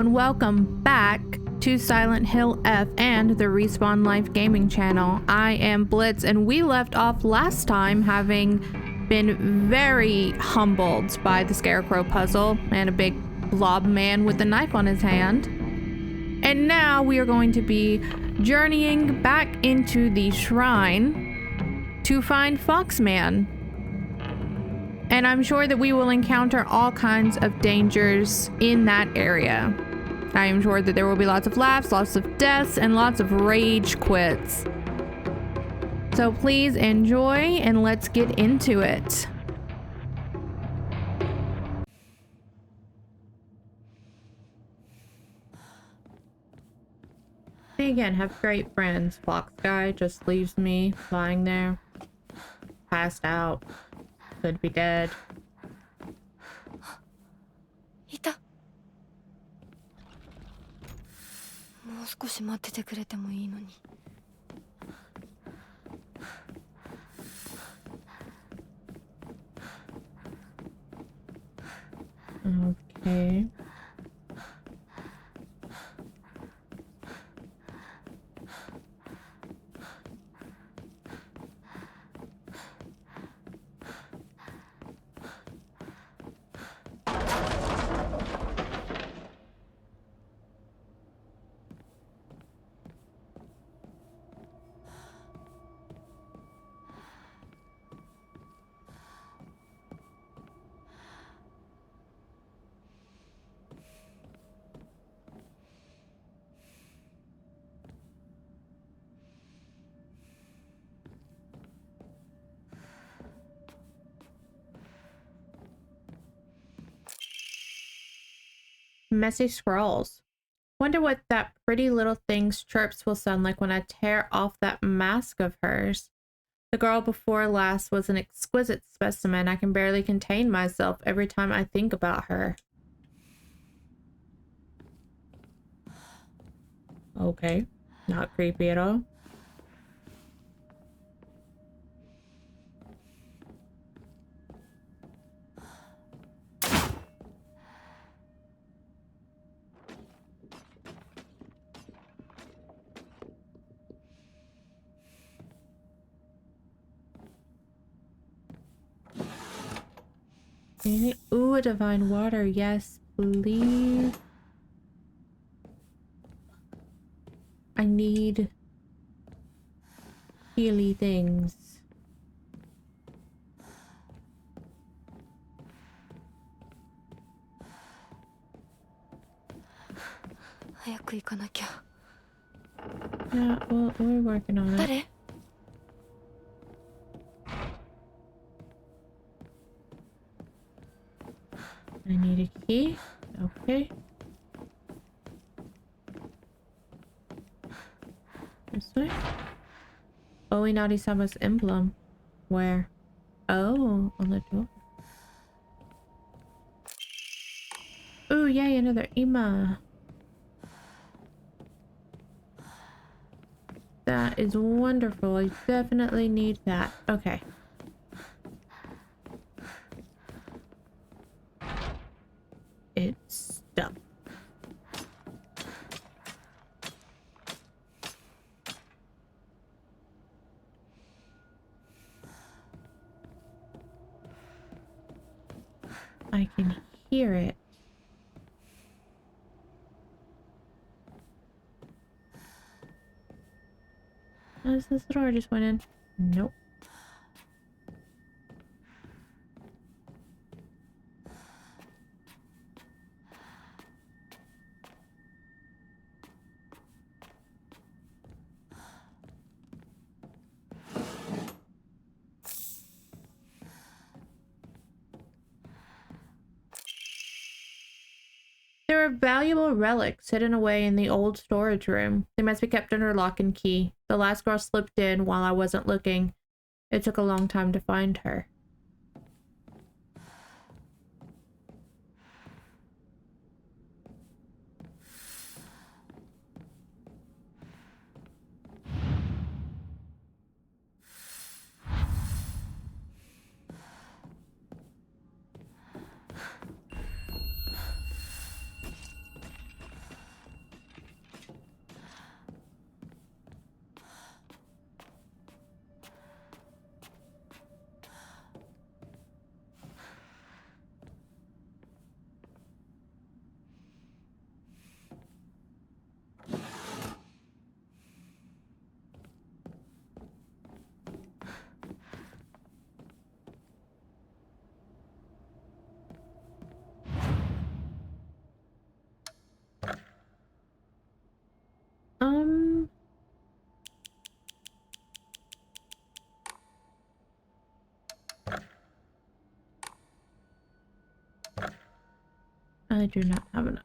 and welcome back to Silent Hill F and the Respawn Life Gaming channel. I am Blitz, and we left off last time having been very humbled by the scarecrow puzzle and a big blob man with a knife on his hand. And now we are going to be journeying back into the shrine to find Foxman. And I'm sure that we will encounter all kinds of dangers in that area. I am sure that there will be lots of laughs, lots of deaths, and lots of rage quits. So please enjoy and let's get into it. Hey again, have great friends. Fox guy just leaves me lying there, passed out. Could be dead. いた。もう少し待っててくれてもいいのに。Okay. Messy scrolls. Wonder what that pretty little thing's chirps will sound like when I tear off that mask of hers. The girl before last was an exquisite specimen. I can barely contain myself every time I think about her. Okay, not creepy at all. Ooh, a divine water. Yes, please. I need healy things. Yeah, well, we're working on it. I need a key. Okay. This way. Oh, Inari-sama's emblem. Where? Oh, on the door. Ooh, yay, another Ima. That is wonderful. I definitely need that. Okay. It's stuck. I can hear it. Is this the door I just went in? Nope. There are valuable relics hidden away in the old storage room. They must be kept under lock and key. The last girl slipped in while I wasn't looking. It took a long time to find her. I do not have enough.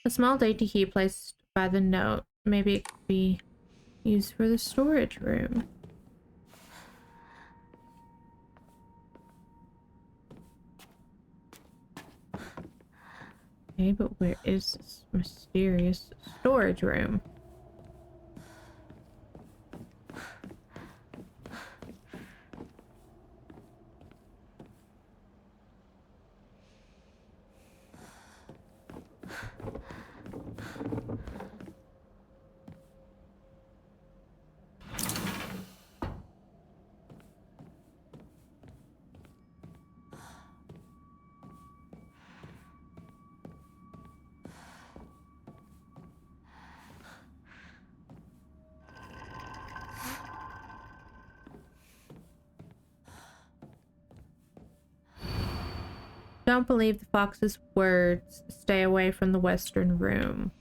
A small dainty key placed by the note. Maybe it could be used for the storage room. Okay, but where is this mysterious storage room? Don't believe the fox's words. Stay away from the western room.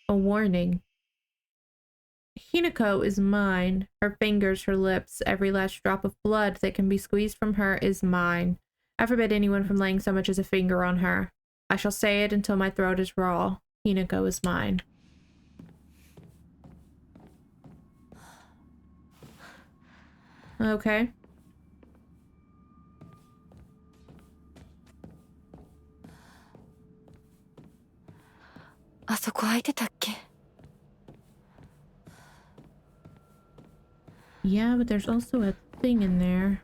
A warning. Hinako is mine. Her fingers, her lips, every last drop of blood that can be squeezed from her is mine. I forbid anyone from laying so much as a finger on her. I shall say it until my throat is raw. Hinako is mine. Okay. Yeah, but there's also a thing in there.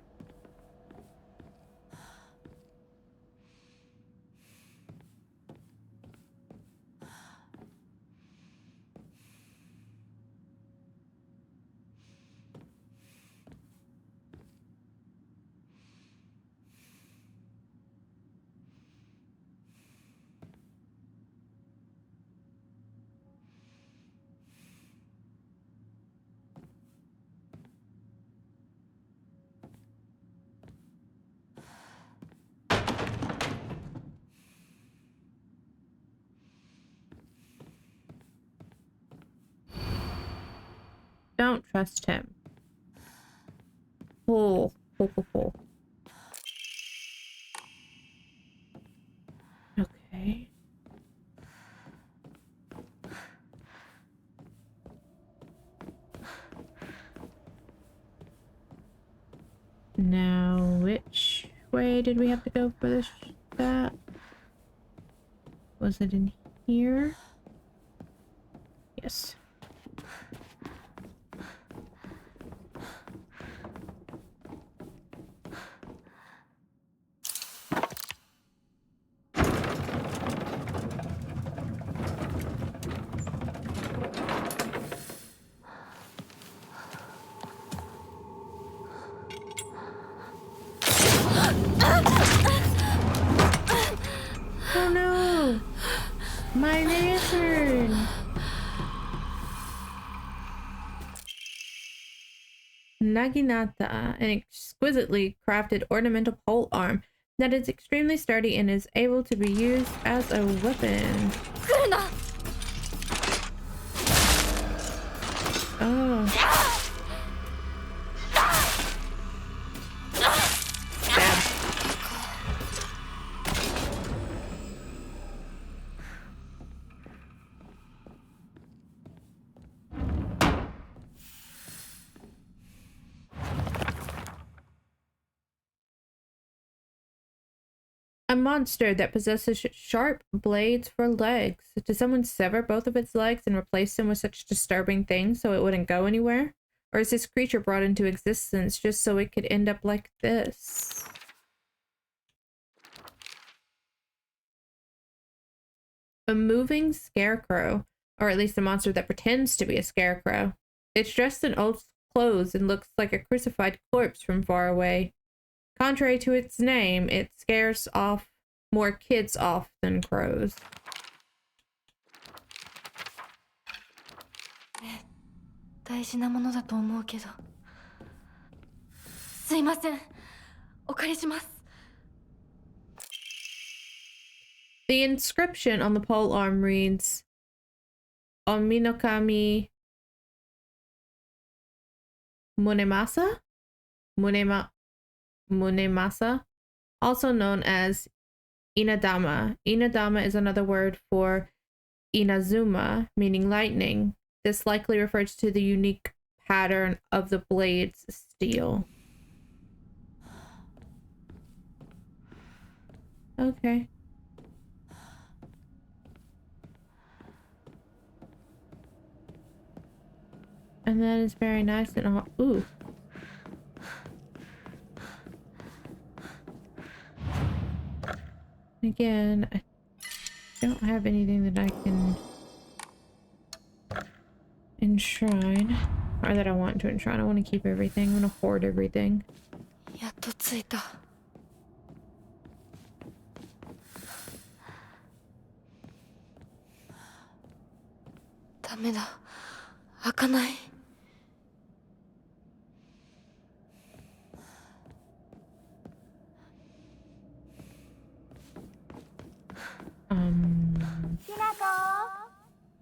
Don't trust him. Oh, oh. Okay. Now, which way did we have to go for this? That was it in here? Yes. Oh no! My lantern! Naginata, an exquisitely crafted ornamental pole arm that is extremely sturdy and is able to be used as a weapon. Oh. Stab. A monster that possesses sharp blades for legs. Did someone sever both of its legs and replace them with such disturbing things so it wouldn't go anywhere? Or is this creature brought into existence just so it could end up like this? A moving scarecrow, or at least a monster that pretends to be a scarecrow. It's dressed in old clothes and looks like a crucified corpse from far away. Contrary to its name, it scares off more kids off than crows. The inscription on the pole arm reads, Ominokami Munemasa? Munemasa, also known as Inadama. Inadama is another word for Inazuma, meaning lightning. This likely refers to the unique pattern of the blade's steel. Okay. And that is very nice and all. Ooh. Again, I don't have anything that I can enshrine. Or that I want to enshrine. I want to keep everything. I want to hoard everything. やっと着いた。ダメだ。開かない。きなこ、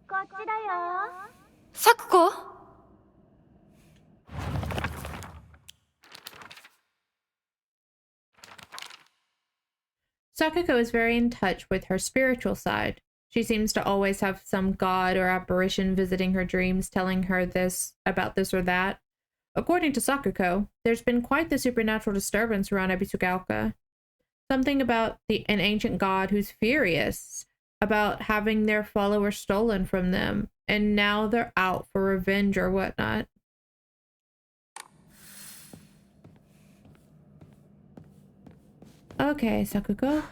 こっちだよ。さくこ？ Sakuko is very in touch with her spiritual side. She seems to always have some god or apparition visiting her dreams, telling her this about this or that. According to Sakuko, there's been quite the supernatural disturbance around Ebisugaoka. Something about an ancient god who's furious about having their followers stolen from them, and now they're out for revenge or whatnot. Okay, Sakuko.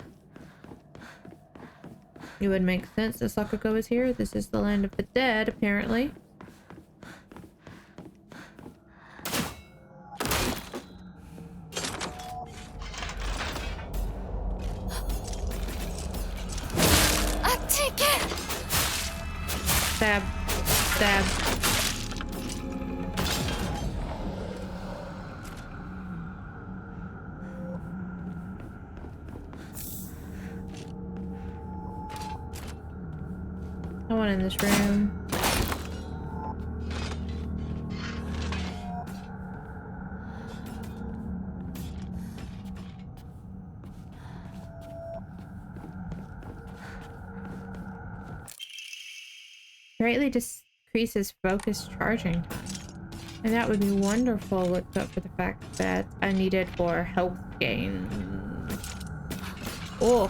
It would make sense that Sakuko is here. This is the land of the dead, apparently. Stab. Stab. No one in this room. Greatly decreases focus charging time. And that would be wonderful except for the fact that I need it for health gain. Oh.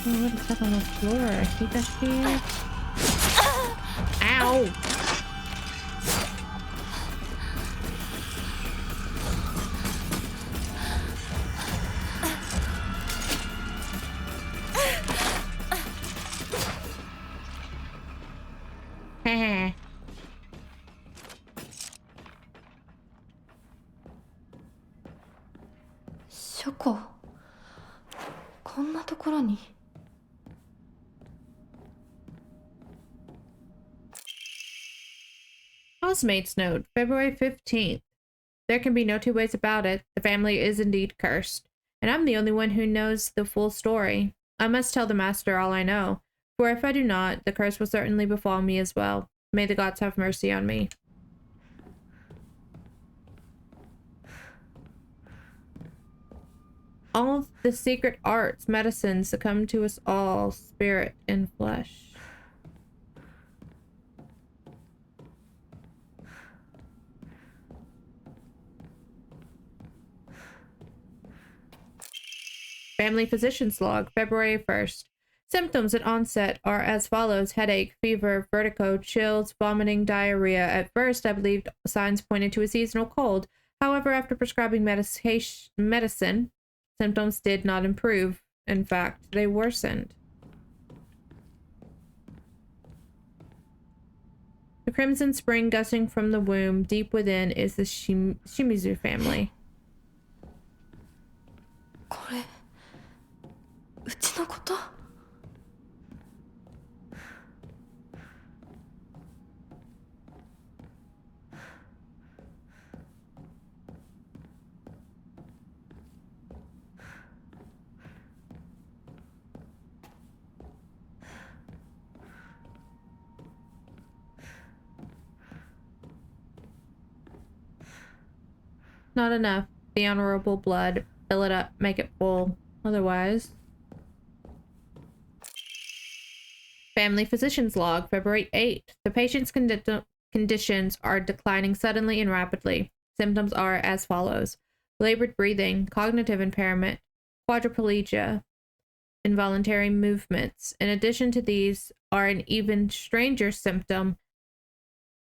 Oh, what is that on the floor? I hate that shit. Ow! Heh. 書庫。こんなところに。 Housemates note, February 15th. There can be no two ways about it. The family is indeed cursed. And I'm the only one who knows the full story. I must tell the master all I know. For if I do not, the curse will certainly befall me as well. May the gods have mercy on me. All the secret arts, medicines succumb to us all, spirit and flesh. Family physician's log, February 1st. Symptoms at onset are as follows: headache, fever, vertigo, chills, vomiting, diarrhea. At first, I believed signs pointed to a seasonal cold. However, after prescribing medicine, symptoms did not improve. In fact, they worsened. The crimson spring gusting from the womb deep within is the Shimizu family. これ、うちのこと？ Not enough. The honorable blood. Fill it up. Make it full. Otherwise. Family physician's log, February 8th. The patient's conditions are declining suddenly and rapidly. Symptoms are as follows: labored breathing, cognitive impairment, quadriplegia, involuntary movements. In addition to these are an even stranger symptom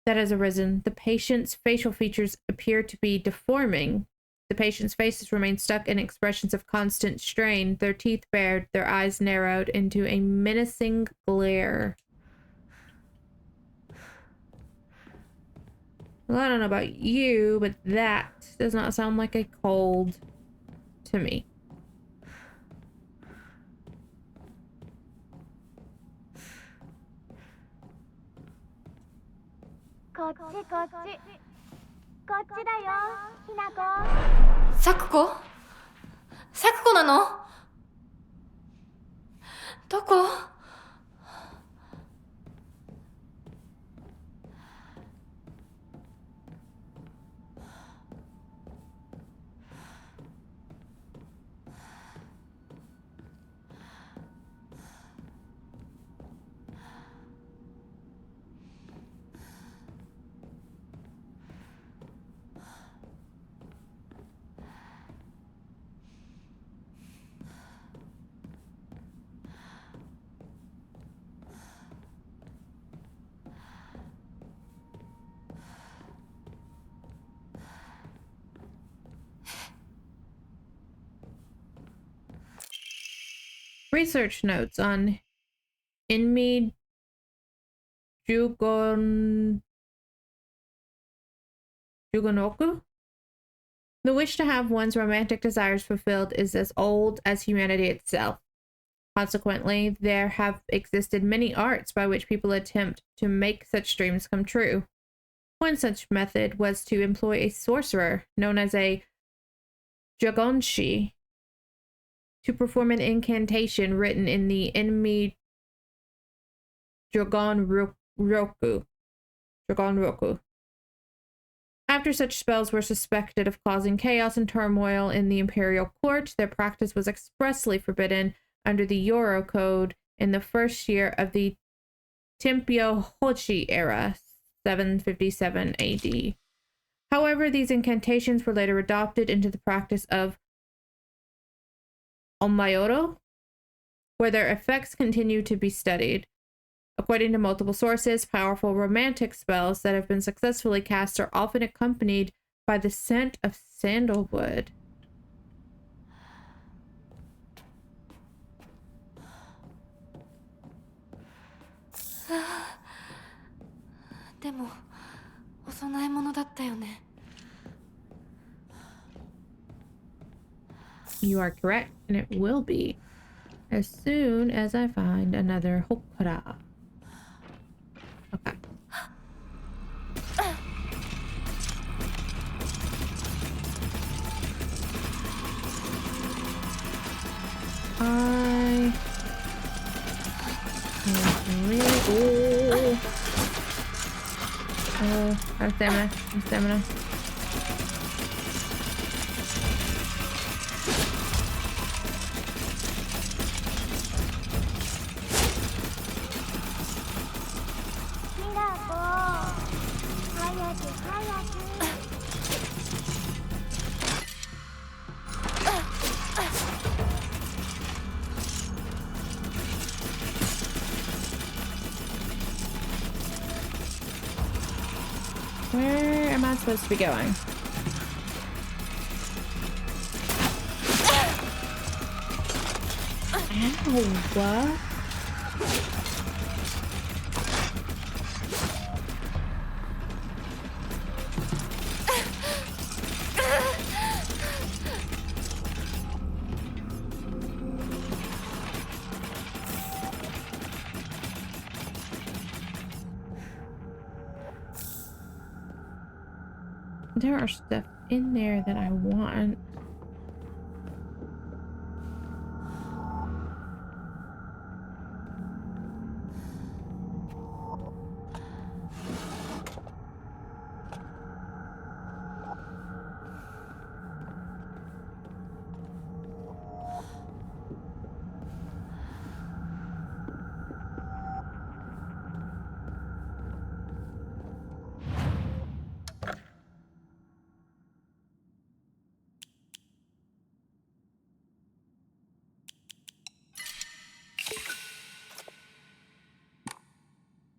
that has arisen. The patient's facial features appear to be deforming. The patient's faces remain stuck in expressions of constant strain, their teeth bared, their eyes narrowed into a menacing glare. Well, I don't know about you, but that does not sound like a cold to me.サクコ？サクコなの？どこ？Research notes on Inmi Jugonoku. The wish to have one's romantic desires fulfilled is as old as humanity itself. Consequently, there have existed many arts by which people attempt to make such dreams come true. One such method was to employ a sorcerer known as a Jagonshi to perform an incantation written in the Inmi Jugonroku. After such spells were suspected of causing chaos and turmoil in the imperial court, their practice was expressly forbidden under the Yoro Code in the first year of the Tempio Hochi era, 757 AD. However, these incantations were later adopted into the practice of Omayoro, where their effects continue to be studied. According to multiple sources, powerful romantic spells that have been successfully cast are often accompanied by the scent of sandalwood. You are correct, and it will be as soon as I find another Hokura. Okay. I am really... Oh, I have stamina. I have stamina. Where am I supposed to be going? Ow, what? There are stuff in there that I want.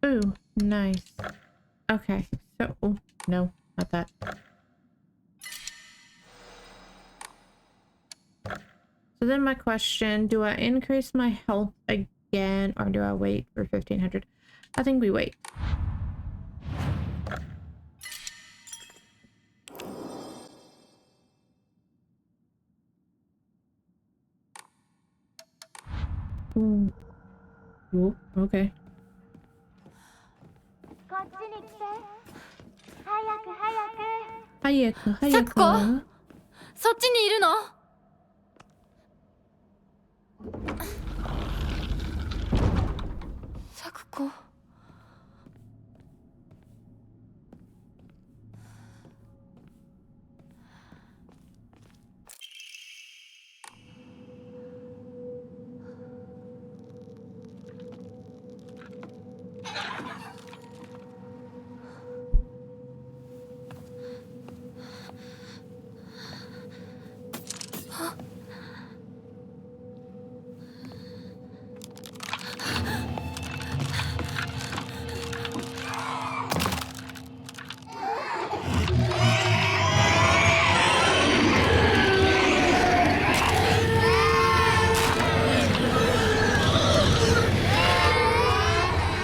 Ooh, nice. Okay, so oh, no, not that. So then my question, do I increase my health again or do I wait for 1500? I think we wait. Ooh. Ooh, okay. こっちに来て早く早く早咲子く。そっちにいるの？咲子。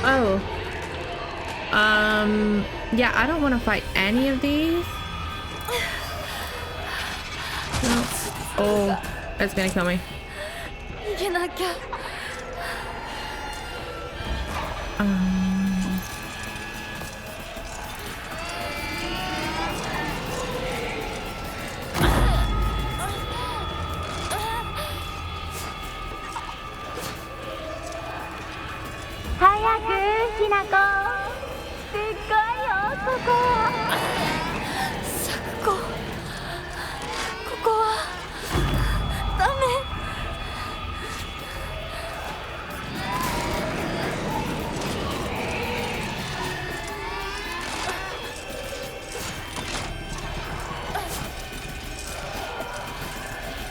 Oh. Yeah, I don't want to fight any of these. No. Oh, it's gonna kill me. 逃げなきゃ。早くひなこすっごいよここ咲子。ここはダメ。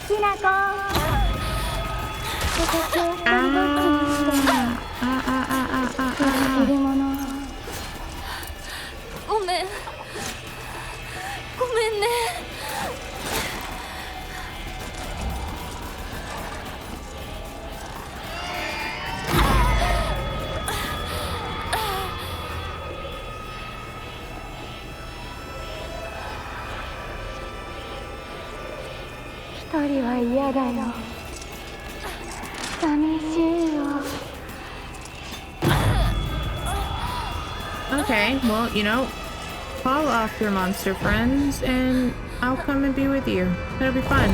ひなこ形を一人ぼっちにしているものごめん。ごめんね。一人は嫌だよ寂しいよ Okay, well, you know, call off your monster friends and I'll come and be with you. It'll be fun.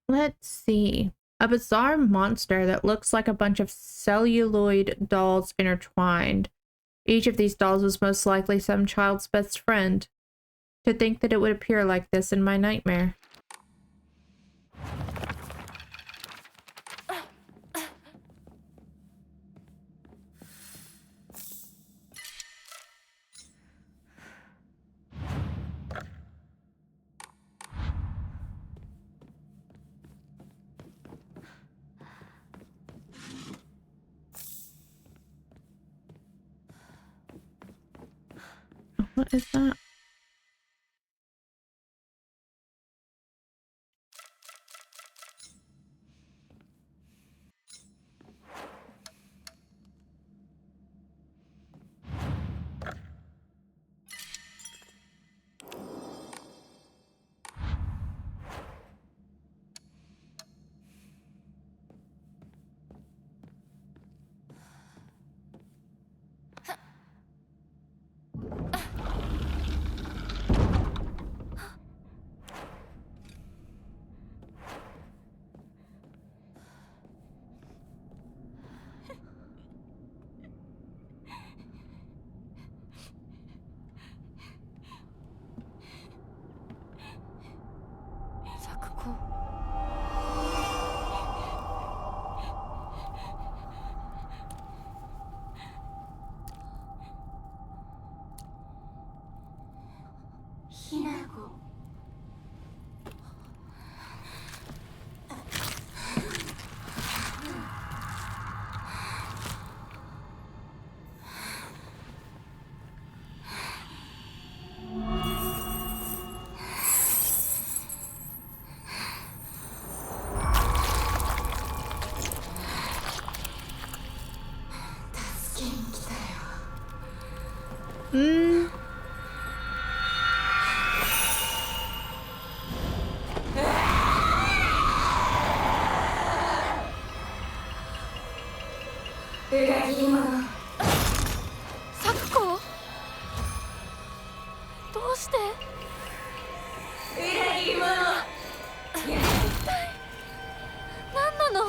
Let's see. A bizarre monster that looks like a bunch of celluloid dolls intertwined. Each of these dolls was most likely some child's best friend. To think that it would appear like this in my nightmare. What is that? 咲子、どうして裏切り者。一体何なの。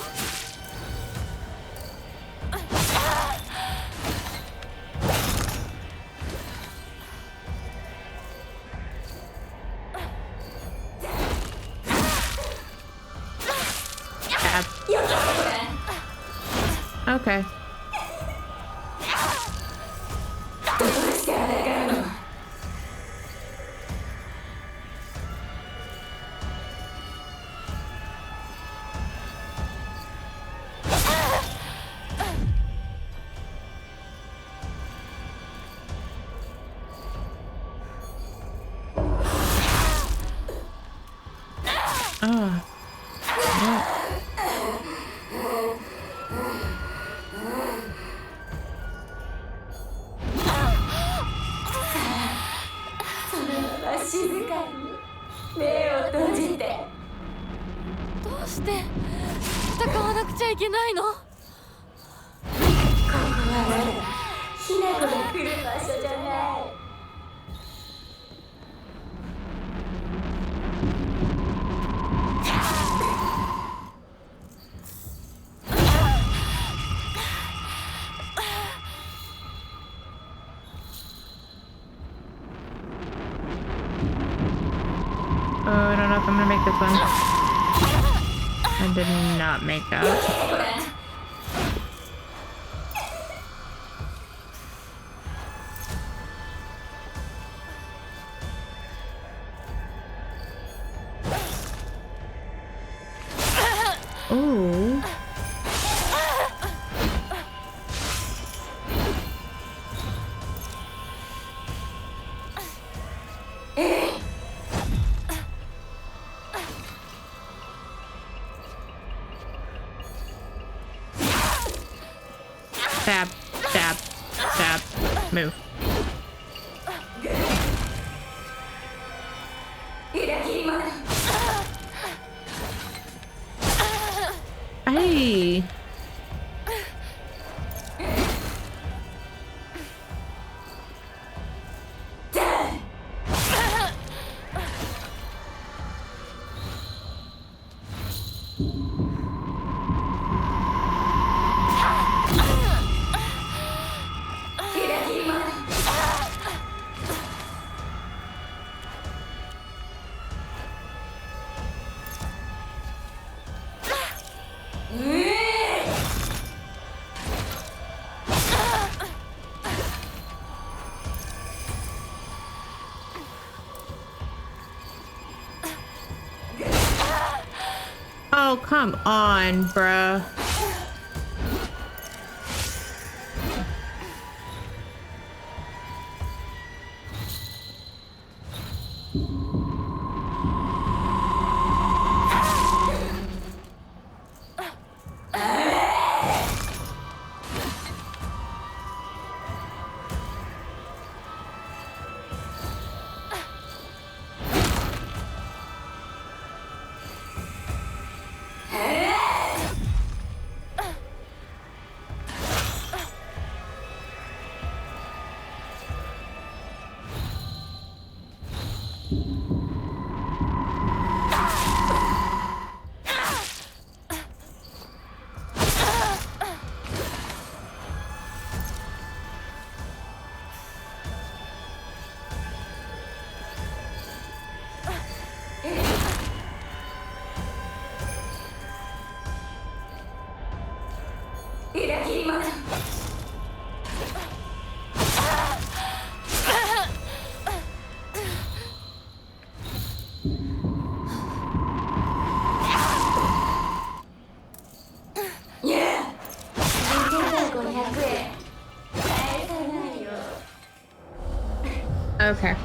Okay. Oh. What? 目を閉じて。どうして戦わなくちゃいけないの。ここはまだひな子が来る場所じゃない。Oh, I don't know if I'm gonna make this one. I did not make that. Ooh. Stab, stab, stab, move. Hey. Oh, come on, bruh. Okay.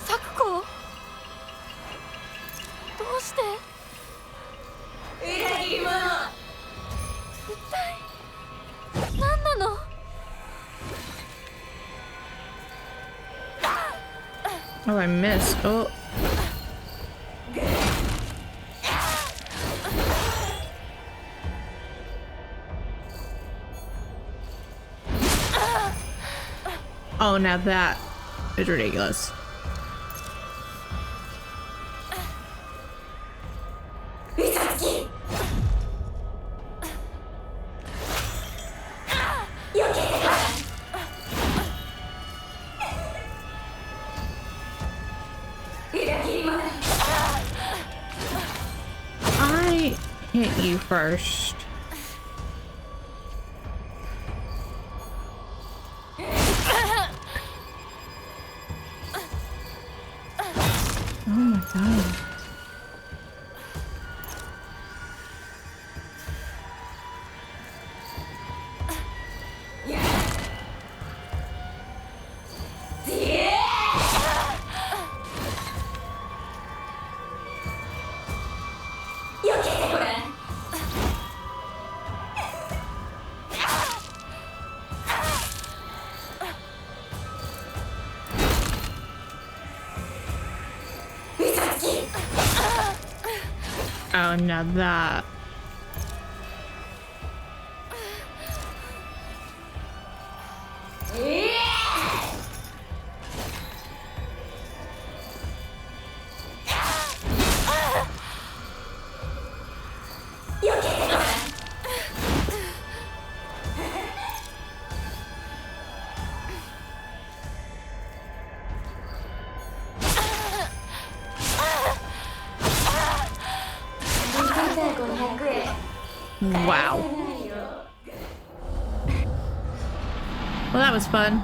Sakuko? どうして裏切り者一体何なの Oh, I missed. Oh. Oh, now that is ridiculous. I hit you first. Oh my god. Oh, now that. Wow. Well, that was fun.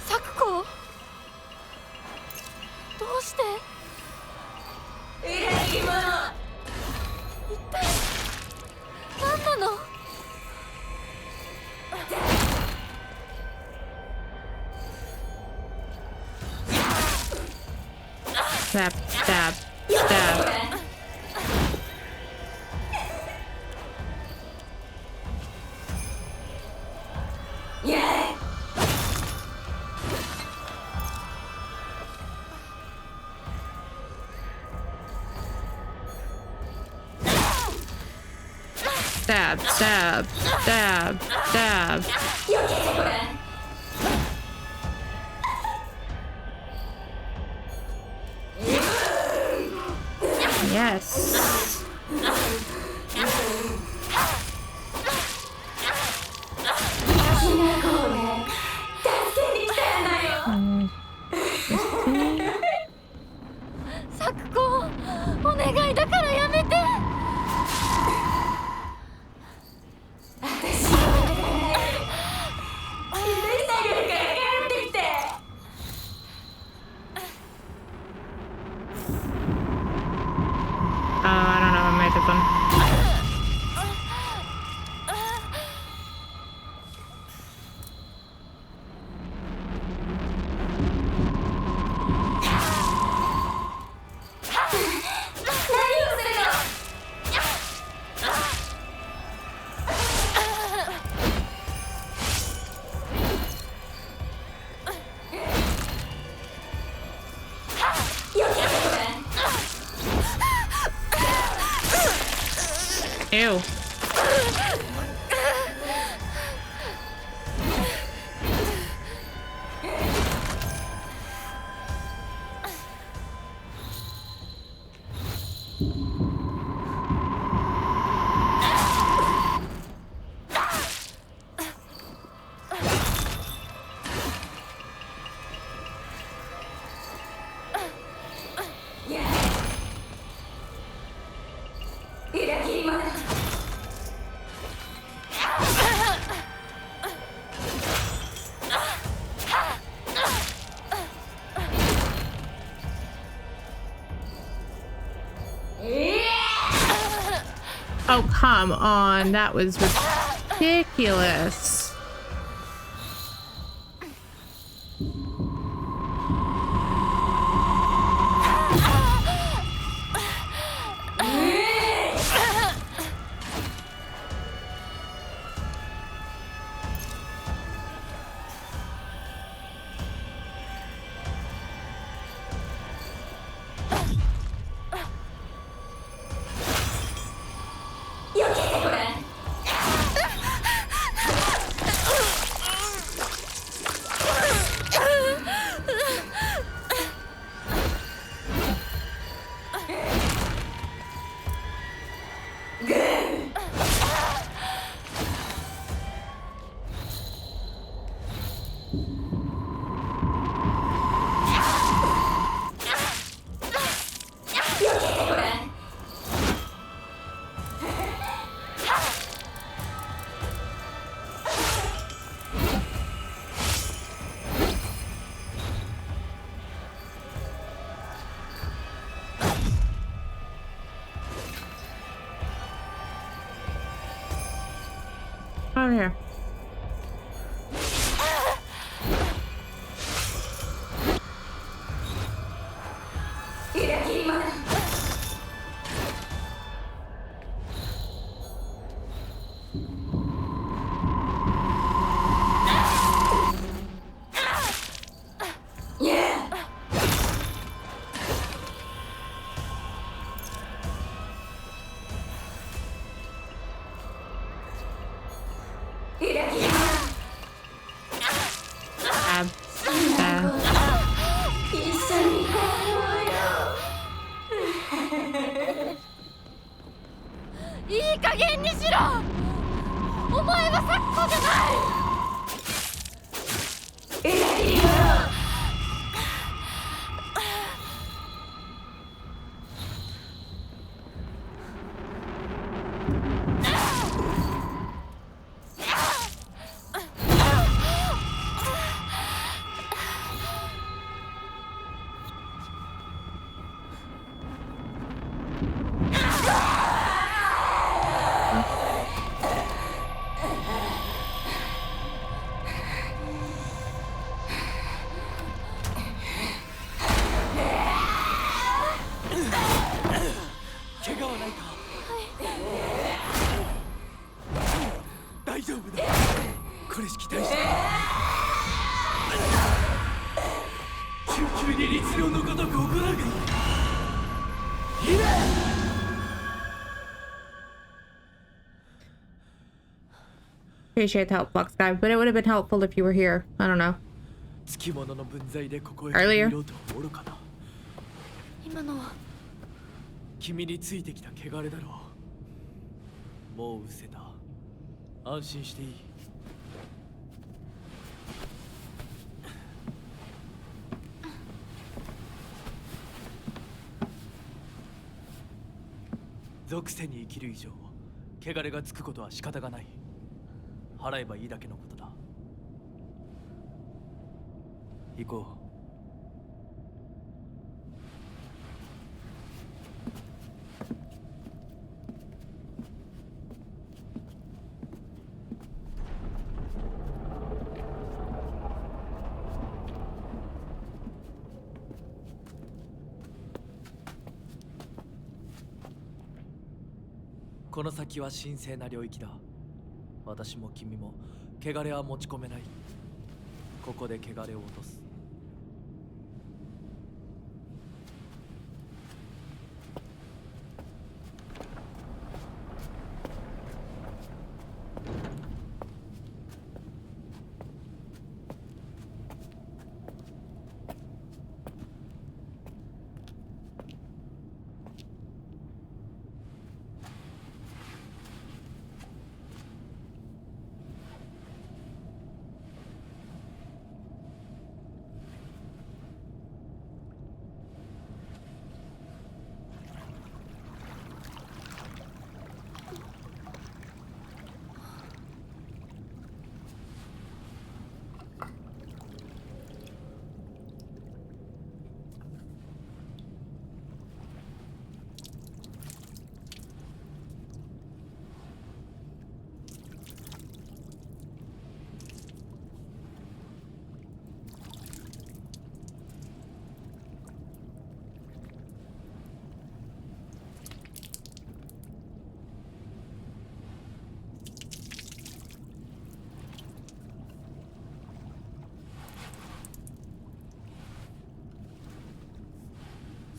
Sakuko? どうして裏切り者一体何なの Stab, stab, stab. Stab, stab, stab, stab. Yes. Sakuko, お願いだからやめて。I don't know. I made this one. Ew. Oh, come on. That was ridiculous. Over here. Appreciate the help, Flux Guy, but it would have been helpful if you were here. I don't know. Earlier. 今のは君についてきた汚れだろう。もう失せた。安心していい。属性に生きる以上、汚れがつくことは仕方がない。払えばいいだけのことだ。行こう。この先は神聖な領域だ。私も君も汚れは持ち込めない。ここで汚れを落とす。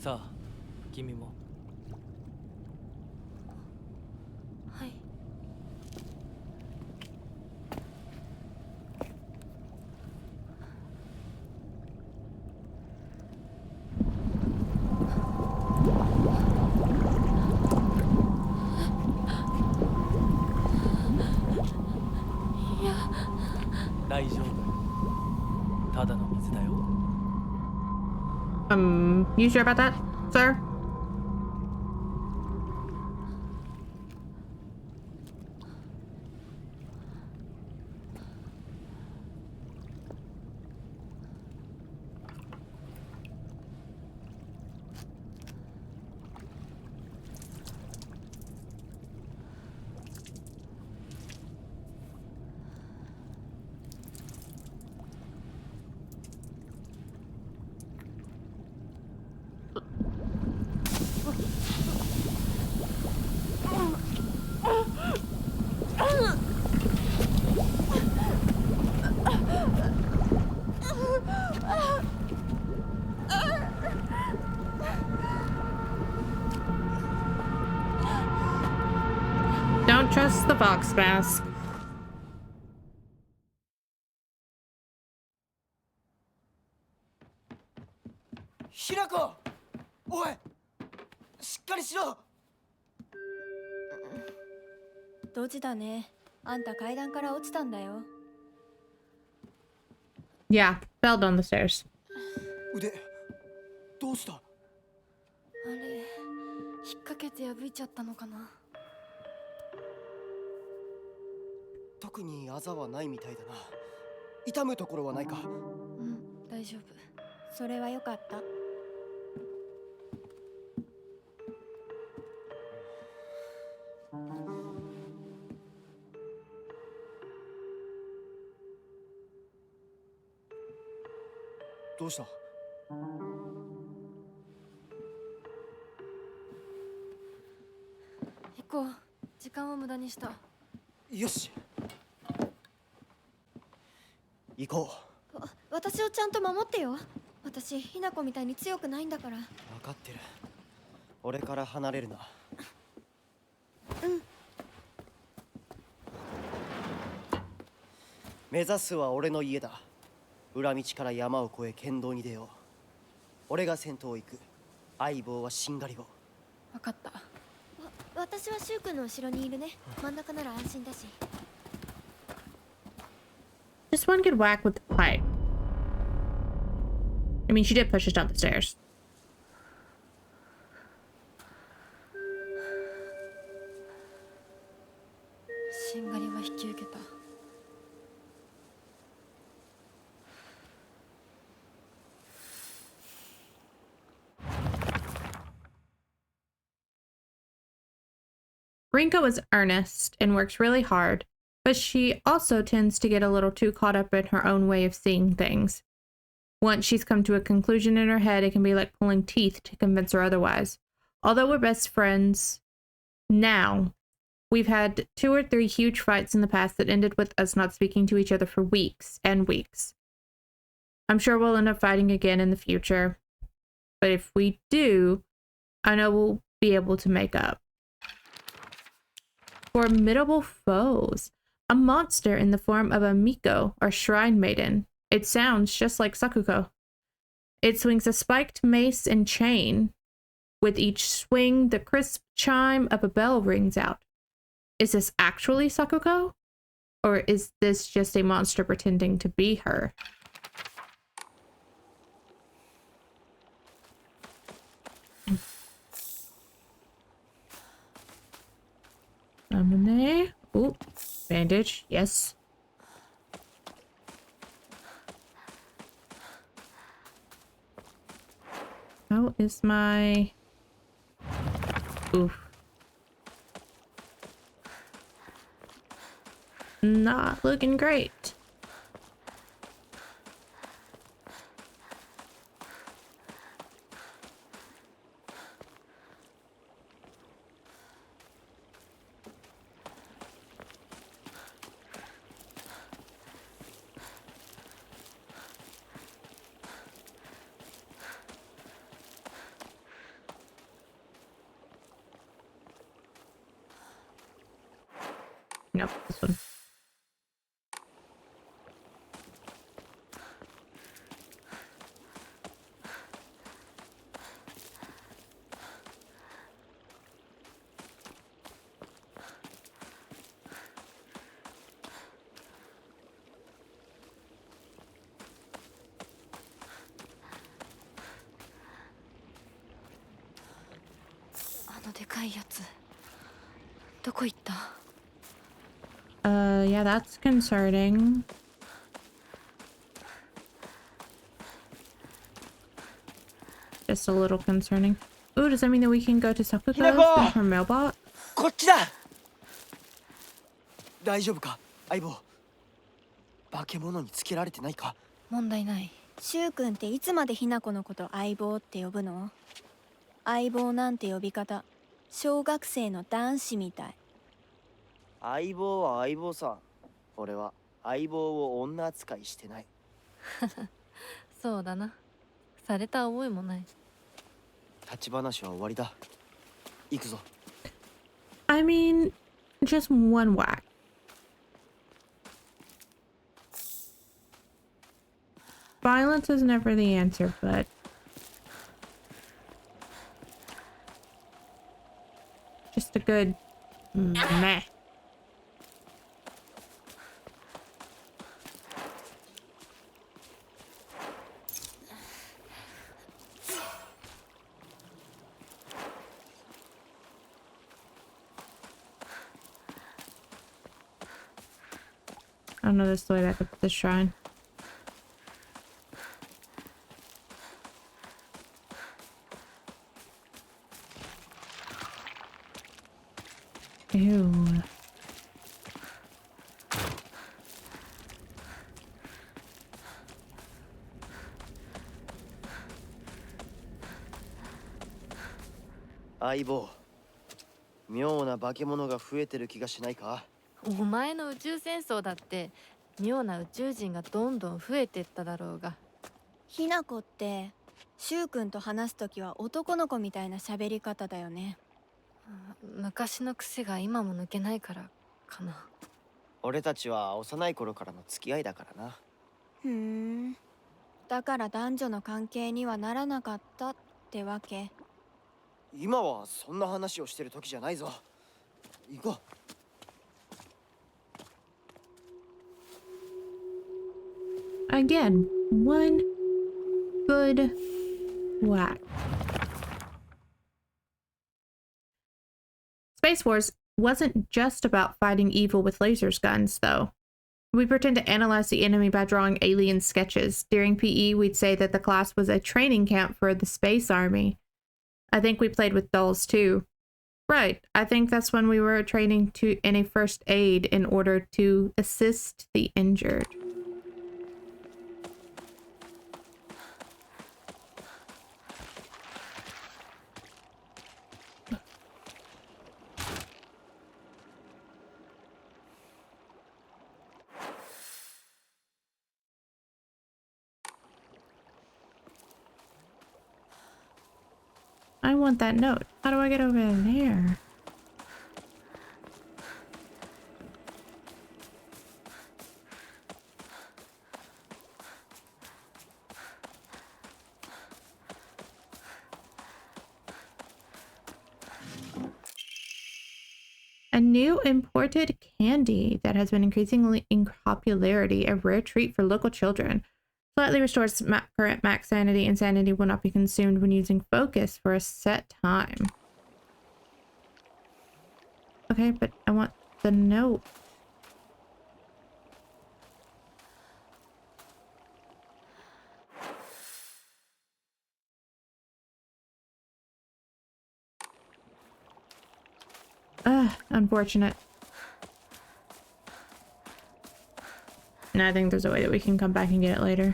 さあ君も。はい。いや、大丈夫。ただの水だよ。You sure about that, sir? Don't trust the fox mask. ひなこ、おい、しっかりしろ。ドジだね。あんた階段から落ちたんだよ。Yeah, fell down the stairs. 腕、どうした？あれ、引っ掛けて破いちゃったのかな。特にあざはないみたいだな。痛むところはないか？うん、大丈夫。それはよかった。どうした？行こう。時間を無駄にした。よし、行こう。私をちゃんと守ってよ。私、ひなこみたいに強くないんだから。分かってる。俺から離れるな。うん。目指すは俺の家だ。裏道から山を越え県道に出よう。俺が先頭を行く。相棒はしんがりを。分かった。私はシュウ君の後ろにいるね。真ん中なら安心だし。Just one good whack with the pipe. I mean, she did push us down the stairs. しんがりは引き受けた。Rinko is earnest and works really hard, but she also tends to get a little too caught up in her own way of seeing things. Once she's come to a conclusion in her head, it can be like pulling teeth to convince her otherwise. Although we're best friends now, we've had 2 or 3 huge fights in the past that ended with us not speaking to each other for weeks and weeks. I'm sure we'll end up fighting again in the future, but if we do, I know we'll be able to make up. Formidable foes. A monster in the form of a Miko, or shrine maiden. It sounds just like Sakuko. It swings a spiked mace and chain. With each swing, the crisp chime of a bell rings out. Is this actually Sakuko? Or is this just a monster pretending to be her? Ooh, bandage, yes. How is my... Oof. Not looking great. Nope, this one. Yeah, that's concerning. Just a little concerning. Ooh, does that mean that we can go to Sakuga's from her mailbot? こっちだ。大丈夫か、相棒。化け物につけられてないか。問題ない。しゅうくんっていつまでひなこのこと相棒って呼ぶの？相棒なんて呼び方、小学生の男子みたい。相棒は相棒さ。俺は相棒を女扱いしてない。そうだな。された覚えもない。立ち話は終わりだ。行くぞ。I mean, just one whack. Violence is never the answer, but just a good meh. I don't know this way back up to the shrine. Ew.相棒。妙な化け物が増えてる気がしないか。お前の宇宙戦争だって妙な宇宙人がどんどん増えてっただろうが。ひなこってしゅうくんと話すときは男の子みたいな喋り方だよね。昔の癖が今も抜けないからかな。俺たちは幼い頃からの付き合いだからな。ふーん。だから男女の関係にはならなかったってわけ。今はそんな話をしてる時じゃないぞ。行こう。Again, one good whack. Space Wars wasn't just about fighting evil with lasers guns, though. We pretend to analyze the enemy by drawing alien sketches. During PE, we'd say that the class was a training camp for the space army. I think we played with dolls, too. Right, I think that's when we were training in a first aid in order to assist the injured. I want that note. How do I get over there? A new imported candy that has been increasingly in popularity, a rare treat for local children. Slightly restores current max sanity, and sanity will not be consumed when using focus for a set time. Okay, but I want the note. Unfortunate. And I think there's a way that we can come back and get it later.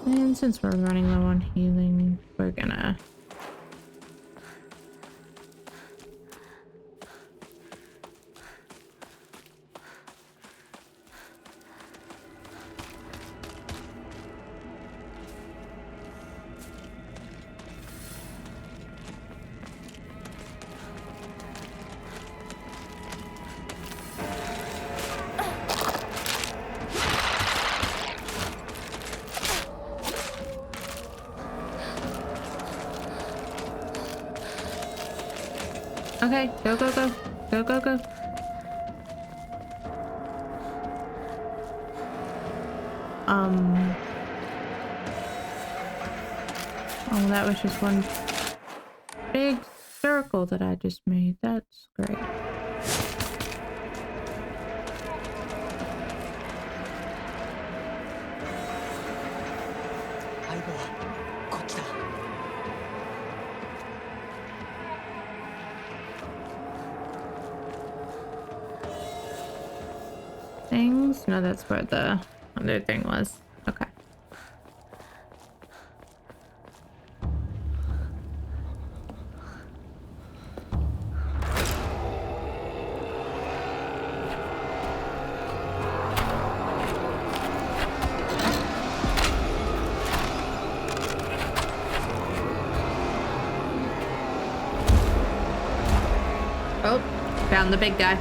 And since we're running low on healing, we're gonna Okay, go, go, go. Go, go, go. Oh, that was just one big circle that I just made. That's great. Things? No, that's where the other thing was. Okay. Oh, found the big guy.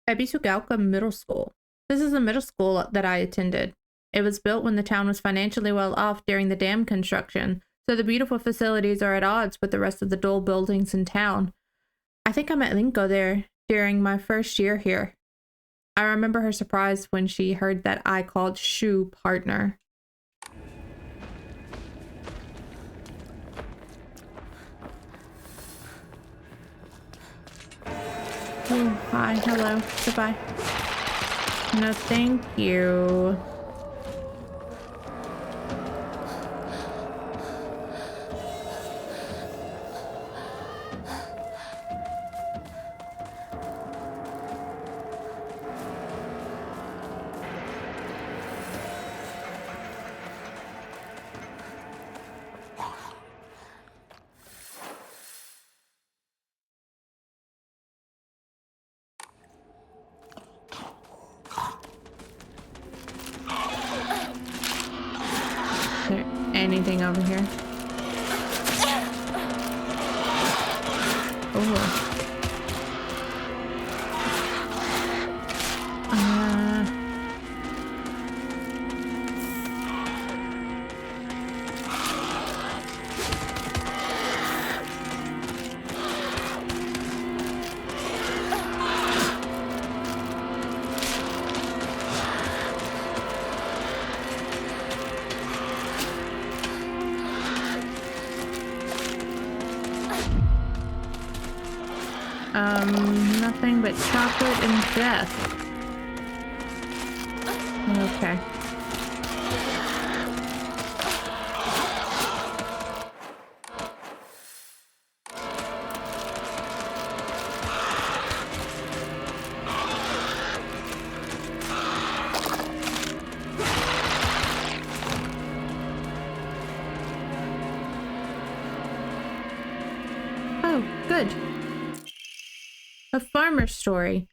Ebisugaoka Middle School. This is a middle school that I attended. It was built when the town was financially well off during the dam construction, so the beautiful facilities are at odds with the rest of the dull buildings in town. I think I met Linko there during my first year here. I remember her surprise when she heard that I called Shu partner. Oh, hi, hello, goodbye. No, thank you. Anything over here? Oh. Nothing but chocolate and death. Okay. Oh, good. A farmer's story.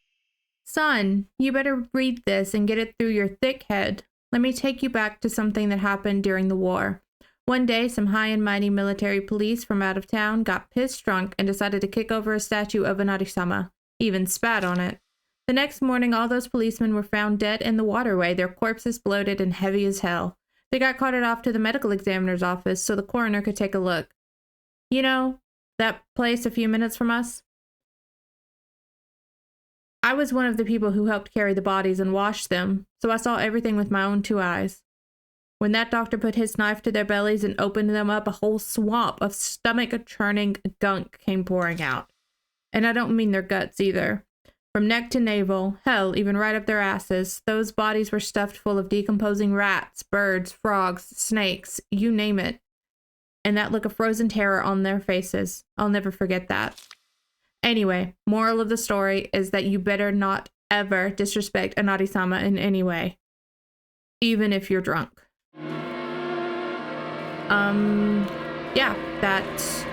Son, you better read this and get it through your thick head. Let me take you back to something that happened during the war. One day, some high and mighty military police from out of town got pissed drunk and decided to kick over a statue of an Arisama, even spat on it. The next morning, all those policemen were found dead in the waterway, their corpses bloated and heavy as hell. They got carted off to the medical examiner's office so the coroner could take a look. You know, that place a few minutes from us? I was one of the people who helped carry the bodies and wash them, so I saw everything with my own 2 eyes. When that doctor put his knife to their bellies and opened them up, a whole swamp of stomach-churning gunk came pouring out. And I don't mean their guts either. From neck to navel, hell, even right up their asses, those bodies were stuffed full of decomposing rats, birds, frogs, snakes, you name it. And that look of frozen terror on their faces. I'll never forget that. Anyway, moral of the story is that you better not ever disrespect a Nari-sama in any way. Even if you're drunk. Yeah, that...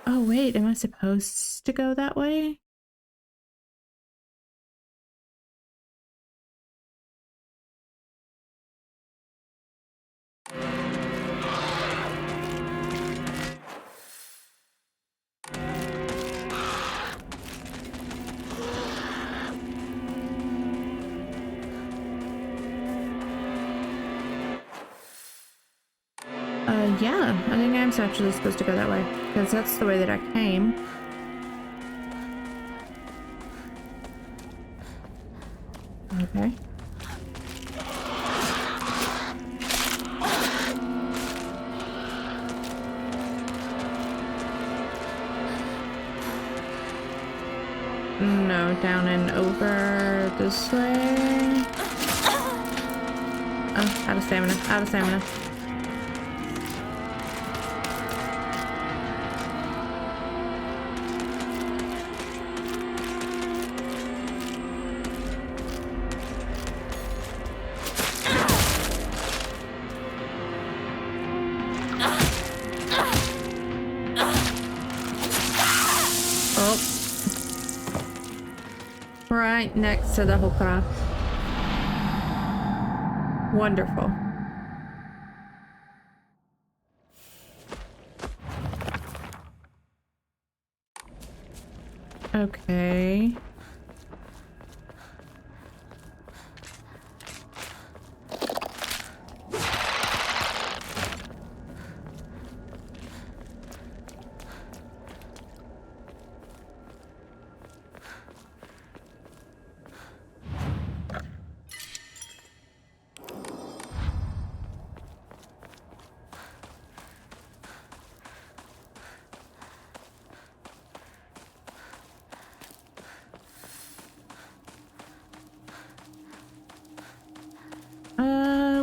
Oh, wait, am I supposed to go that way? Yeah, I think I'm actually supposed to go that way, because that's the way that I came. Okay. No, down and over this way. Oh, out of stamina, out of stamina. Right next to the hokara. Wonderful. Okay.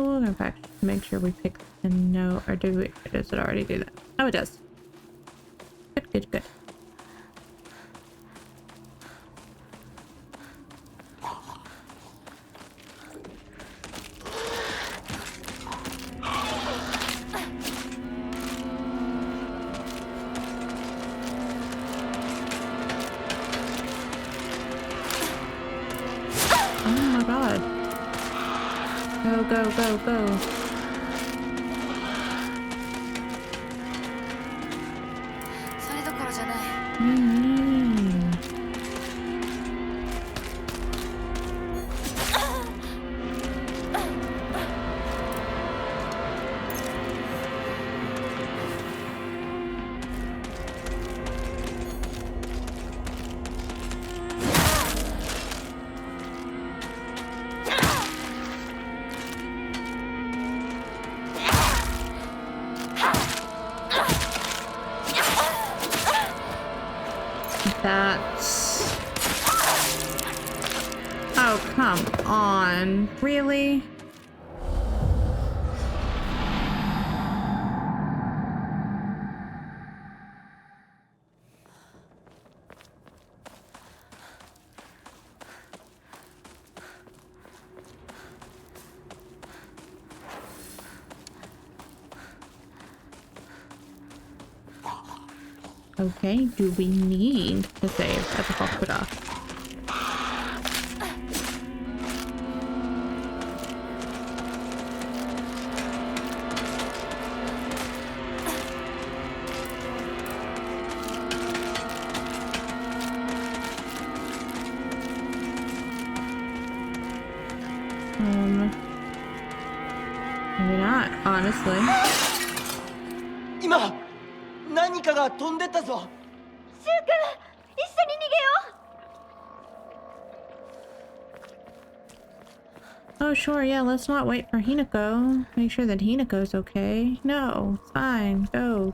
We'll go back to make sure we pick the note, or do we, does it already do that? Oh, it does. Good, good, good. Oh my god. Go, go, go, go. That's... Oh, come on. Really? Okay, do we need to save at the hospital? Maybe not, honestly. 今何かが飛んでったぞ。シュウ君、一緒に逃げ Oh, sure, yeah, let's not wait for Hinako. Make sure that Hinako's okay. No, it's fine. Go.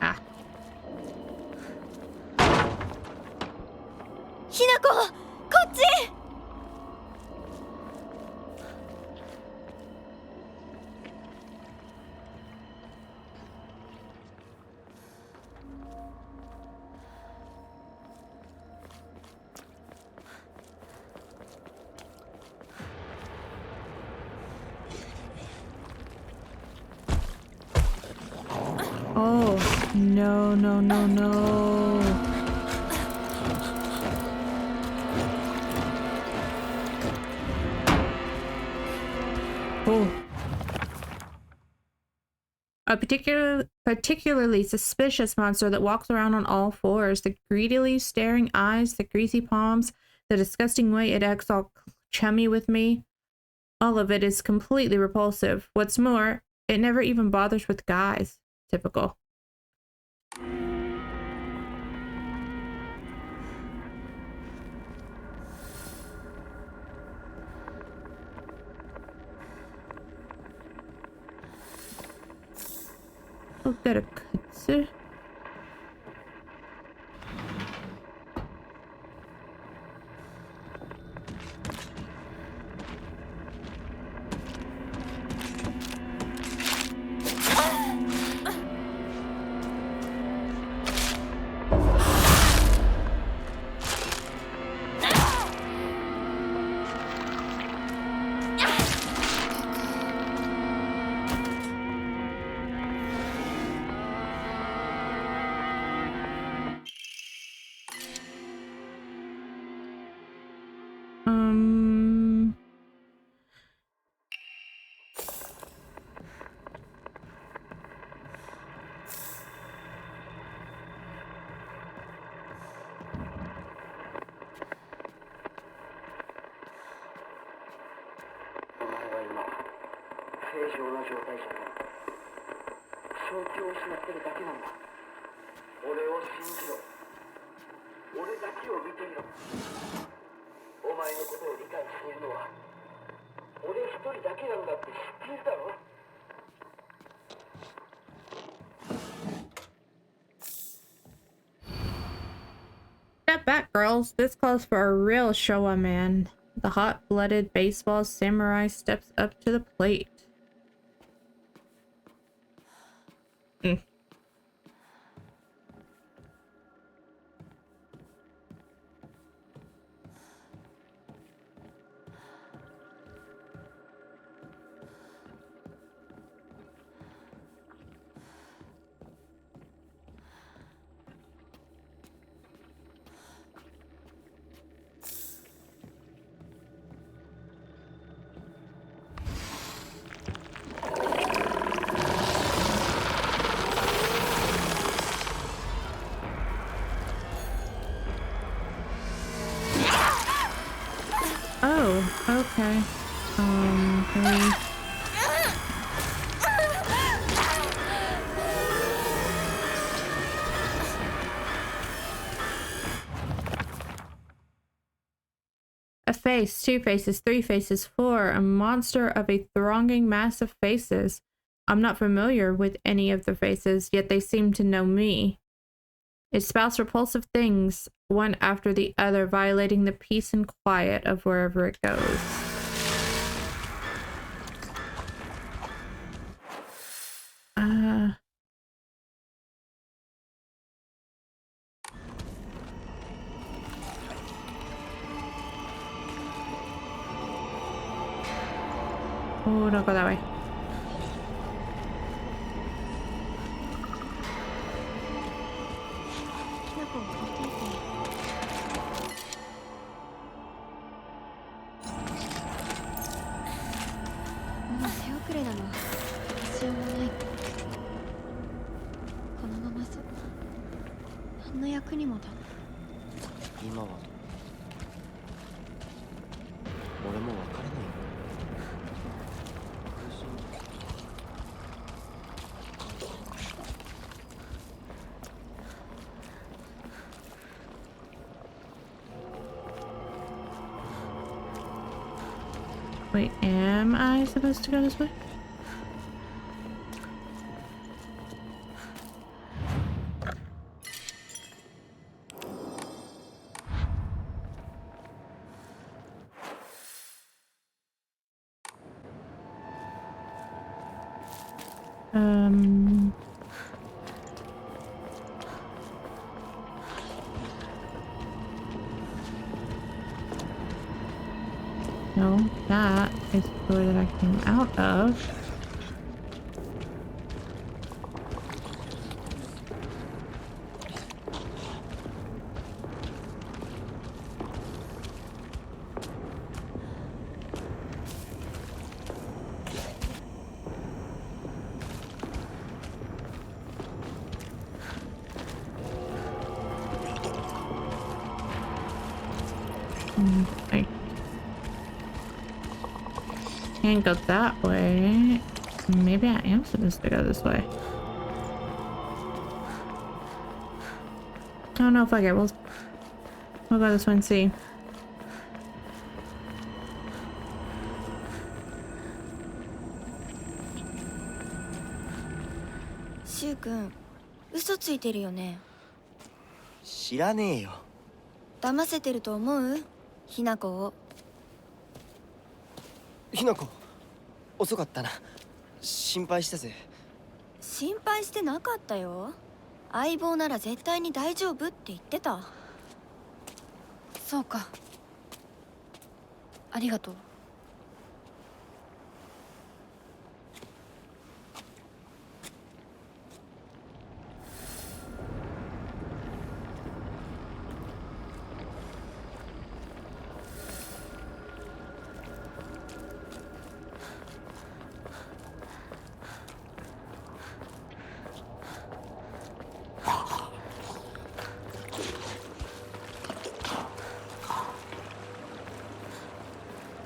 Ah. ひなこ、こっち。Oh, no, no, no, no. Oh. A particularly suspicious monster that walks around on all fours. The greedily staring eyes, the greasy palms, the disgusting way it acts all chummy with me. All of it is completely repulsive. What's more, it never even bothers with guys. Typical. Oh, got a kutsu. Step back, girls. This calls for a real Showa man. The hot-blooded baseball samurai steps up to the plate. Oh, okay. Maybe... A face, two faces, three faces, four. A monster of a thronging mass of faces. I'm not familiar with any of the faces, yet they seem to know me. It spouts repulsive things, one after the other, violating the peace and quiet of wherever it goes. Oh, don't go that way. 今は俺も分からないよ。Wait, am I supposed to go this way? No, that is the door that I came out of. I can't go that way. Maybe I am supposed to go this way. I don't know if I get. We'll go this way and see.シュウ君、嘘ついてるよね。知らねえよ。騙せてると思う？ひなこを。ひなこ、遅かったな。心配したぜ。心配してなかったよ。相棒なら絶対に大丈夫って言ってた。そうか。ありがとう。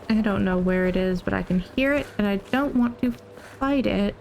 I don't know where it is, but I can hear it, and I don't want to fight it.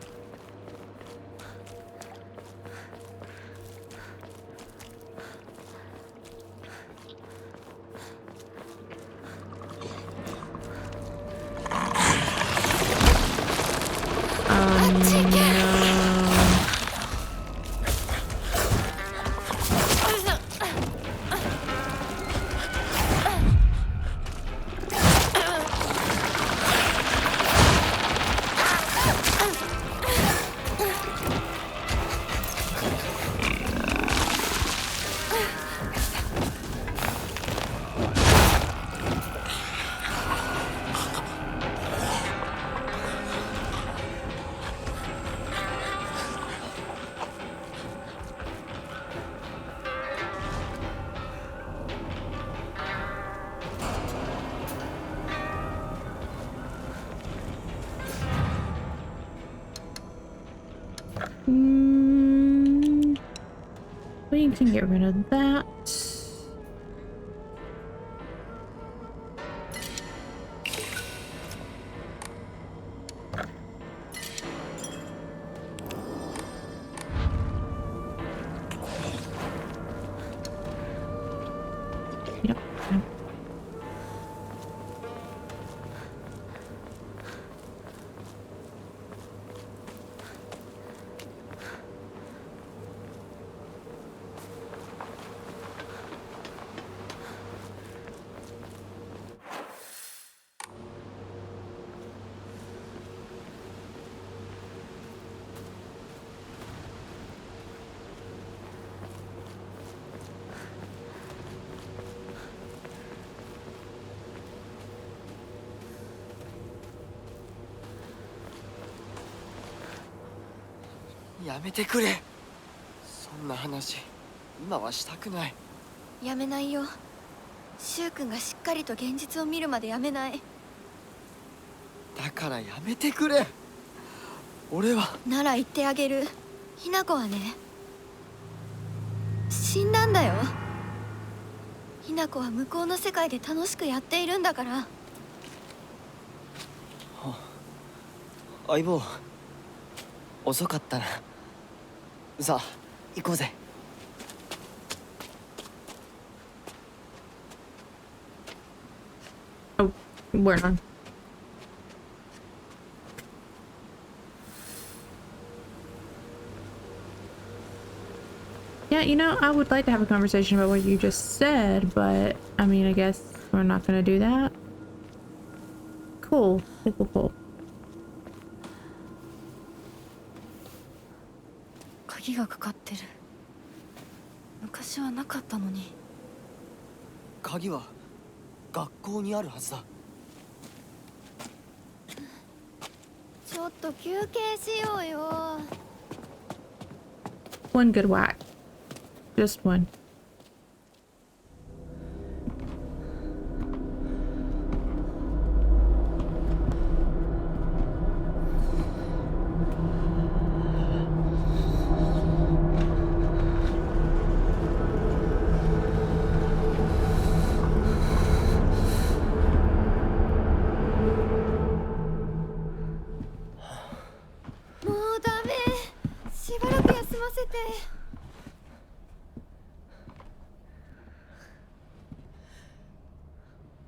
We can get rid of that. Yep.やめてくれ。そんな話今はしたくない。やめないよ。シュウ君がしっかりと現実を見るまでやめない。だからやめてくれ。俺は。なら言ってあげる。ひなこはね、死んだんだよ。ひなこは向こうの世界で楽しくやっているんだから。相棒遅かったな。さあ行こうぜ。Oh, we're not. Yeah, you know, I would like to have a conversation about what you just said, but I mean, I guess we're not gonna do that. Cool. Cool. 鍵がかかってる。昔はなかったのに。鍵は学校にあるはずだ。ちょっと休憩しようよ。 One good whack. Just one. もうダメ。しばらく休ませて。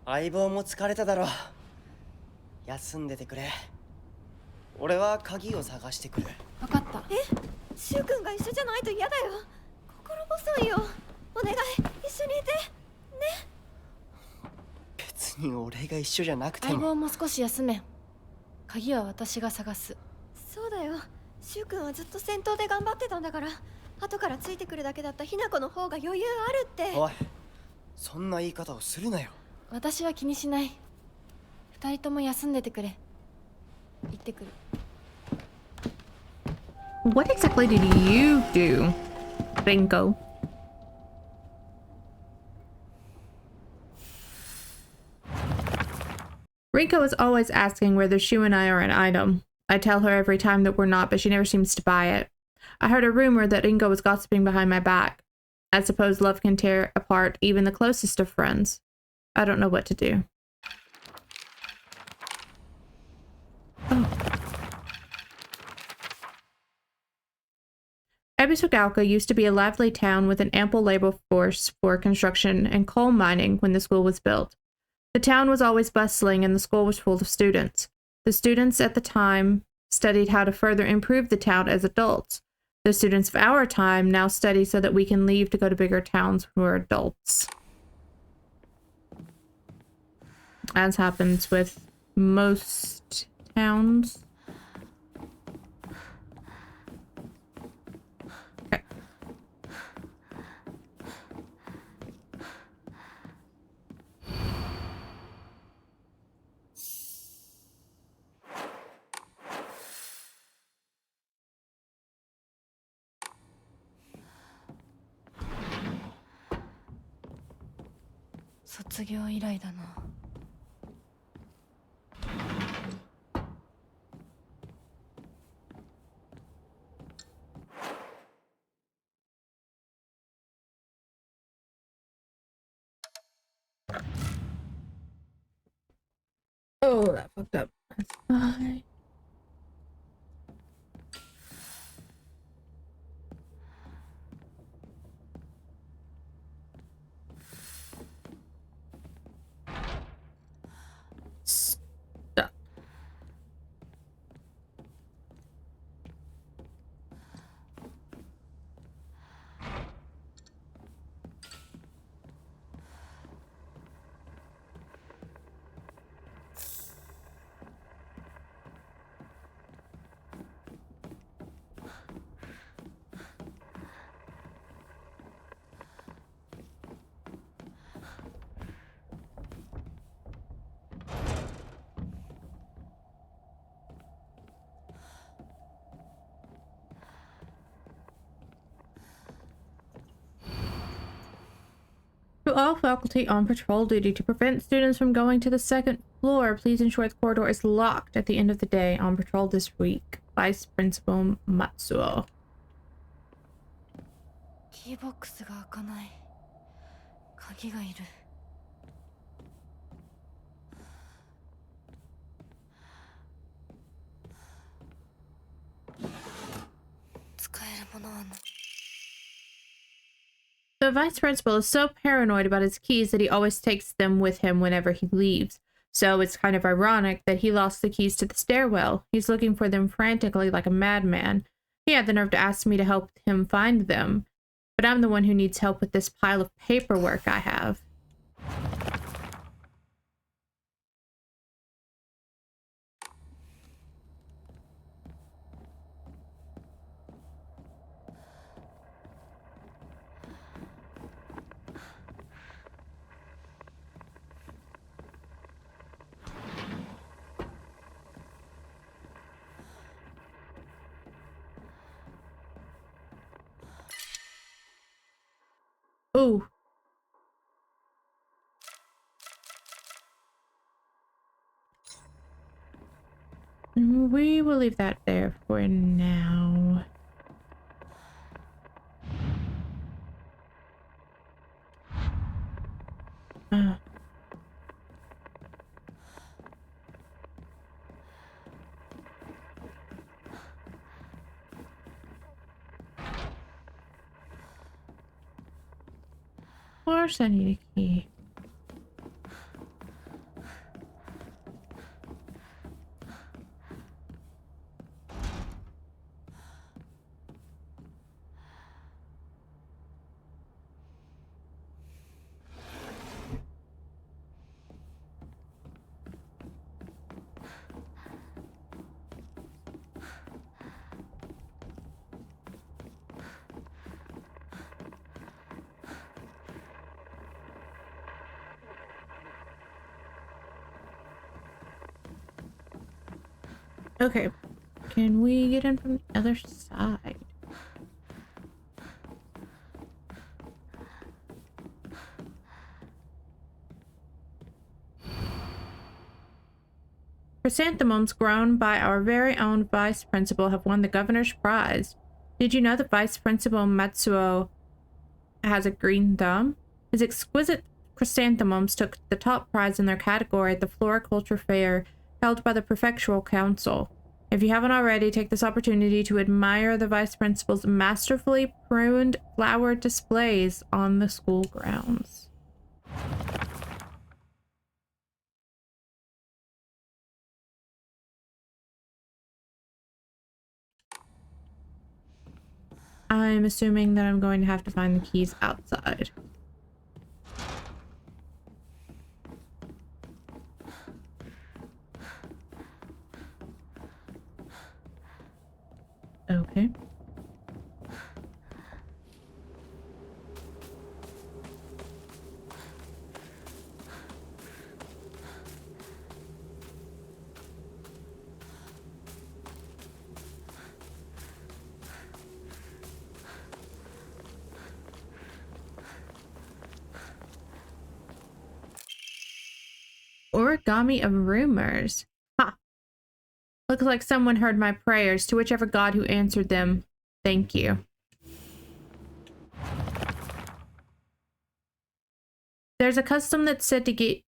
相棒も疲れただろう。休んでてくれ。俺は鍵を探してくる。分かった。え、シュウ君が一緒じゃないと嫌だよ。心細いよ。お願い、一緒にいてね。別に俺が一緒じゃなくても。相棒も少し休め。鍵は私が探す。そうだよ。シュウ君はずっと戦闘で頑張ってたんだから。後からついてくるだけだったひな子の方が余裕あるって。おい、そんな言い方をするなよ。私は気にしない。二人とも休んでてくれ。行ってくる。 What exactly did you do, Rinko? Rinko is always asking whether Shu and I are an item. I tell her every time that we're not, but she never seems to buy it. I heard a rumor that Rinko was gossiping behind my back. I suppose love can tear apart even the closest of friends. I don't know what to do. Oh. Ebisogalka used to be a lively town with an ample labor force for construction and coal mining when the school was built. The town was always bustling and the school was full of students. The students at the time studied how to further improve the town as adults. The students of our time now study so that we can leave to go to bigger towns when we're adults. As happens with most towns. Okay. Oh, that fucked up. That's fine. Stop. To all faculty on patrol duty, to prevent students from going to the second floor, please ensure the corridor is locked at the end of the day. On patrol this week, Vice Principal Matsuo. キーボックスが開かない。鍵がいる。使えるものはな。 The vice principal is so paranoid about his keys that he always takes them with him whenever he leaves. So it's kind of ironic that he lost the keys to the stairwell. He's looking for them frantically like a madman. He had the nerve to ask me to help him find them, but I'm the one who needs help with this pile of paperwork I have. Ooh. We will leave that there for now. Of course I need a key. Okay, can we get in from the other side? Chrysanthemums grown by our very own vice principal have won the governor's prize. Did you know that Vice Principal Matsuo has a green thumb? His exquisite chrysanthemums took the top prize in their category at the Floriculture Fair held by the Prefectural Council. If you haven't already, take this opportunity to admire the Vice Principal's masterfully pruned flower displays on the school grounds. I'm assuming that I'm going to have to find the keys outside. Okay. Origami of rumors. Ha! Looks like someone heard my prayers. To whichever god who answered them, thank you. There's a custom that's said to get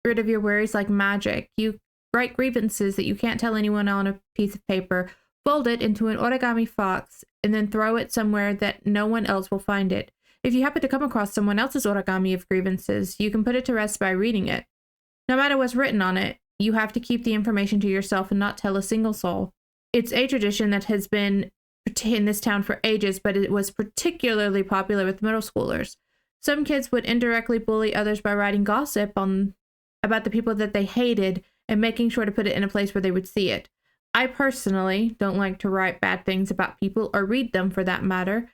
rid of your worries like magic. You write grievances that you can't tell anyone on a piece of paper, fold it into an origami fox, and then throw it somewhere that no one else will find it. If you happen to come across someone else's origami of grievances, you can put it to rest by reading it. No matter what's written on it, you have to keep the information to yourself and not tell a single soul. It's a tradition that has been in this town for ages, but it was particularly popular with middle schoolers. Some kids would indirectly bully others by writing gossip about the people that they hated and making sure to put it in a place where they would see it. I personally don't like to write bad things about people or read them for that matter.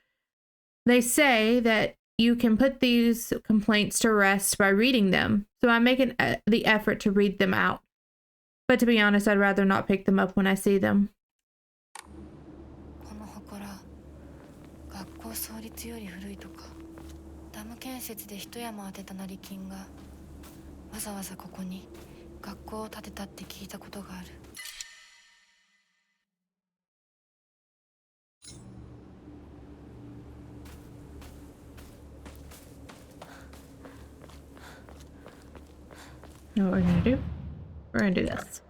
They say that you can put these complaints to rest by reading them, so I make the effort to read them out. But to be honest, I'd rather not pick them up when I see them. この祠、学校創立より古いとか。ダム建設で一山当てた成金がわざわざここに学校を建てたって聞いたことがある。You know what we're gonna do? We're gonna do this.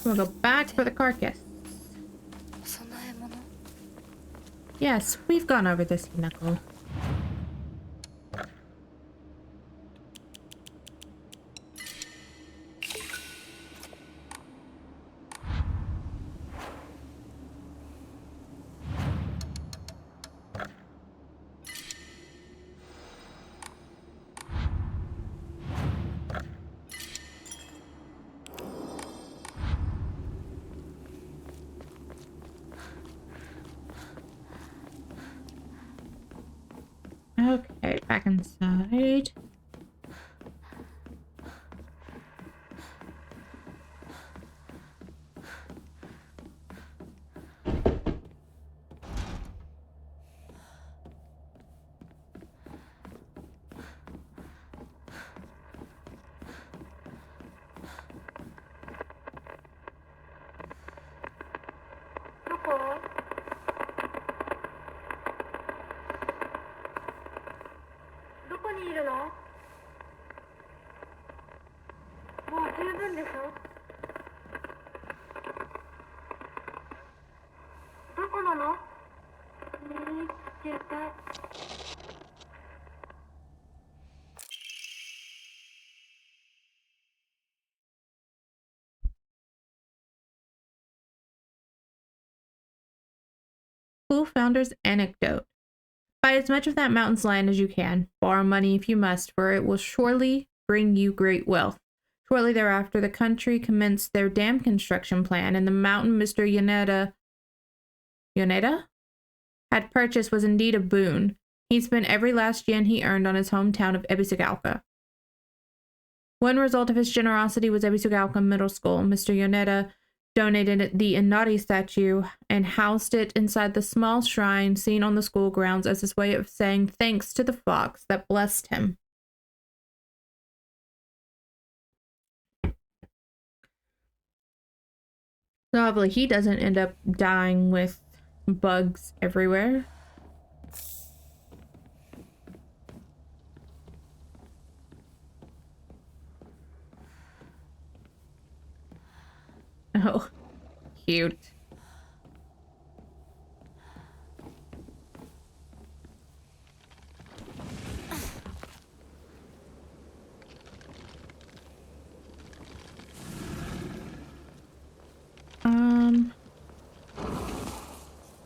We'll go back for the carcass. 供え物 Yes, we've gone over this, Knuckle. Okay, back inside. Cool Founder's Anecdote. Buy as much of that mountain's land as you can. Borrow money if you must, for it will surely bring you great wealth. Shortly thereafter, the country commenced their dam construction plan, and the mountain Mr. Yoneda had purchased was indeed a boon. He spent every last yen he earned on his hometown of Ebisugalka. One result of his generosity was Ebisugalka Middle School. Mr. Yoneda donated the Inari statue and housed it inside the small shrine seen on the school grounds as his way of saying thanks to the fox that blessed him. So hopefully he doesn't end up dying with bugs everywhere. Oh, cute.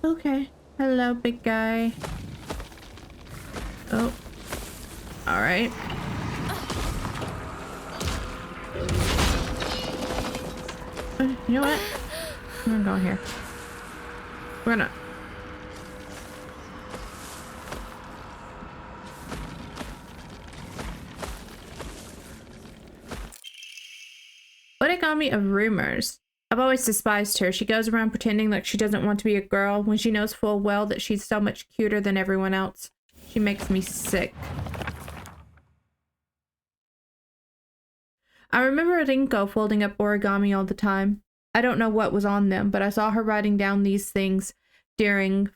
Okay. Hello, big guy. Oh. All right. You know what? I'm gonna go here. We're gonna... Origami of rumors. I've always despised her. She goes around pretending like she doesn't want to be a girl when she knows full well that she's so much cuter than everyone else. She makes me sick. I remember Rinko folding up origami all the time. I don't know what was on them, but I saw her writing down these things during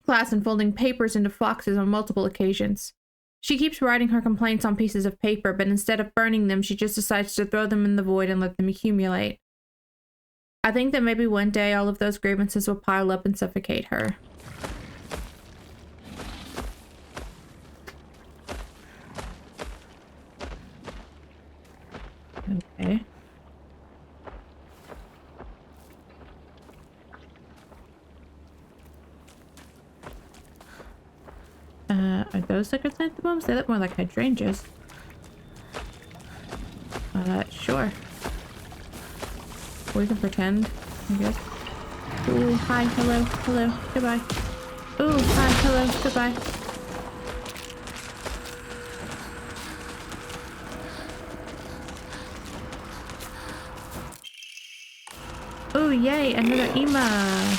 class and folding papers into foxes on multiple occasions. She keeps writing her complaints on pieces of paper, but instead of burning them, she just decides to throw them in the void and let them accumulate. I think that maybe one day all of those grievances will pile up and suffocate her. Okay. Are those liquid bombs? They look more like hydrangeas. Sure. We can pretend, I guess. Ooh, hi, hello, hello, goodbye. Ooh, hi, hello, goodbye. Oh, yay, another Ema.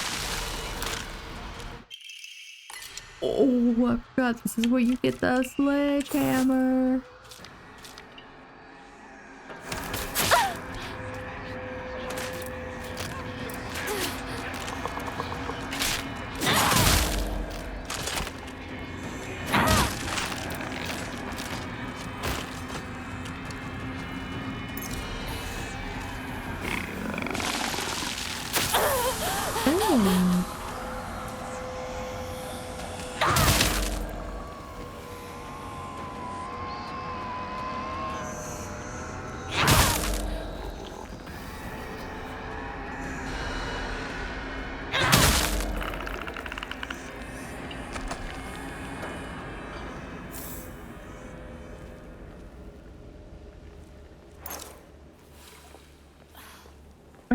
Oh, I forgot this is where you get the sledgehammer.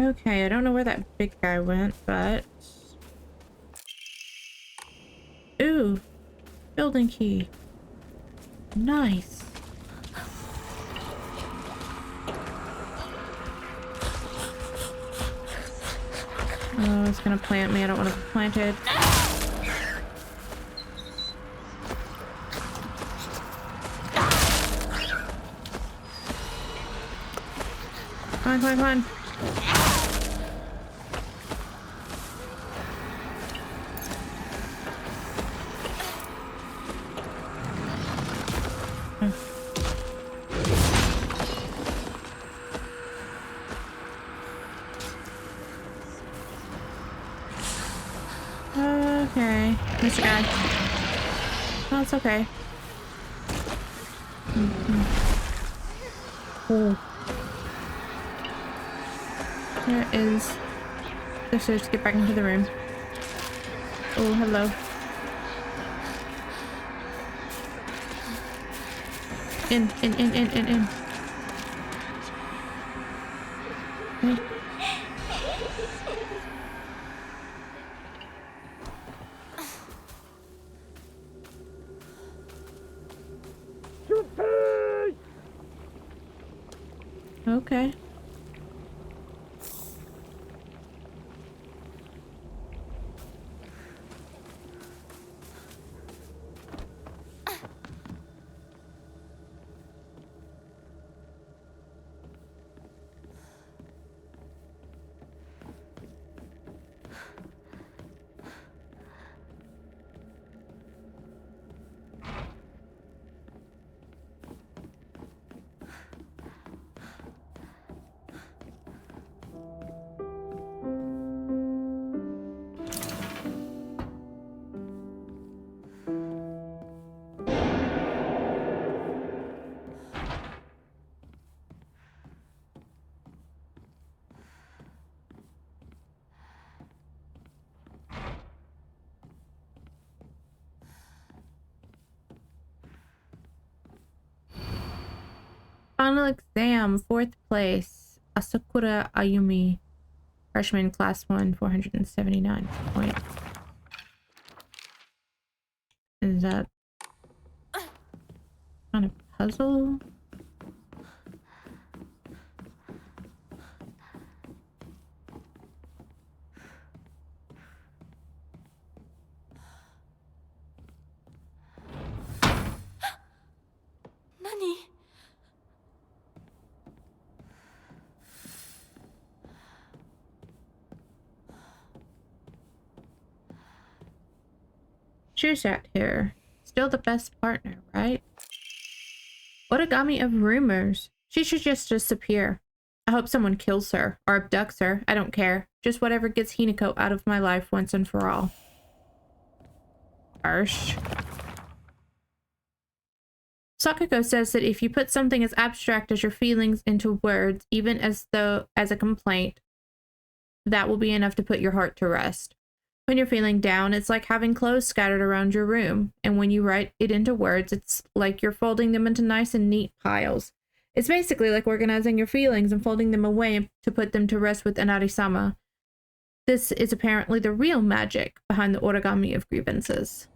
Okay, I don't know where that big guy went, but... Ooh! Building key. Nice. Oh, it's gonna plant me. I don't want to be planted. Come on, come on, come on. Okay, Mr. Guy. Oh, it's okay. Oh. There is the stairs to get back into the room. Oh, hello. In. Okay. Okay. Final exam, 4th place. Asakura Ayumi. Freshman, class 1, 479 points. Is that kind of puzzle? Nani? Shusat here. Still the best partner, right? Origami of rumors. She should just disappear. I hope someone kills her or abducts her. I don't care. Just whatever gets Hinako out of my life once and for all. Harsh. Sakako says that if you put something as abstract as your feelings into words, even as a complaint, that will be enough to put your heart to rest. When you're feeling down, it's like having clothes scattered around your room. And when you write it into words, it's like you're folding them into nice and neat piles. It's basically like organizing your feelings and folding them away to put them to rest with Inari-sama. This is apparently the real magic behind the origami of grievances.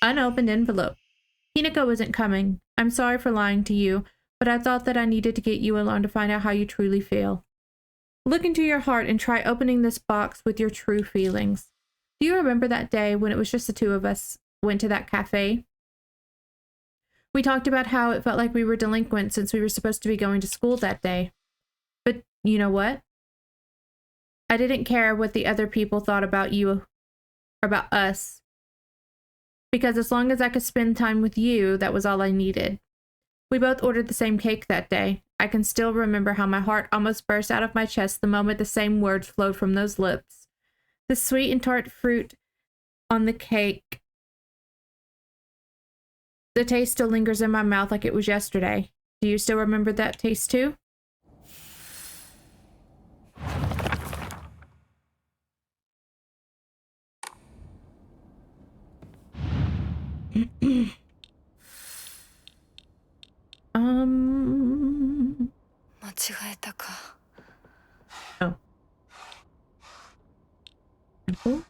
Unopened envelope. Hinako isn't coming. I'm sorry for lying to you, but I thought that I needed to get you alone to find out how you truly feel. Look into your heart and try opening this box with your true feelings. Do you remember that day when it was just the two of us went to that cafe? We talked about how it felt like we were delinquent since we were supposed to be going to school that day. But you know what? I didn't care what the other people thought about you or about us. Because as long as I could spend time with you, that was all I needed. We both ordered the same cake that day. I can still remember how my heart almost burst out of my chest the moment the same words flowed from those lips. The sweet and tart fruit on the cake. The taste still lingers in my mouth like it was yesterday. Do you still remember that taste too? 違えたか。 Oh. Simple.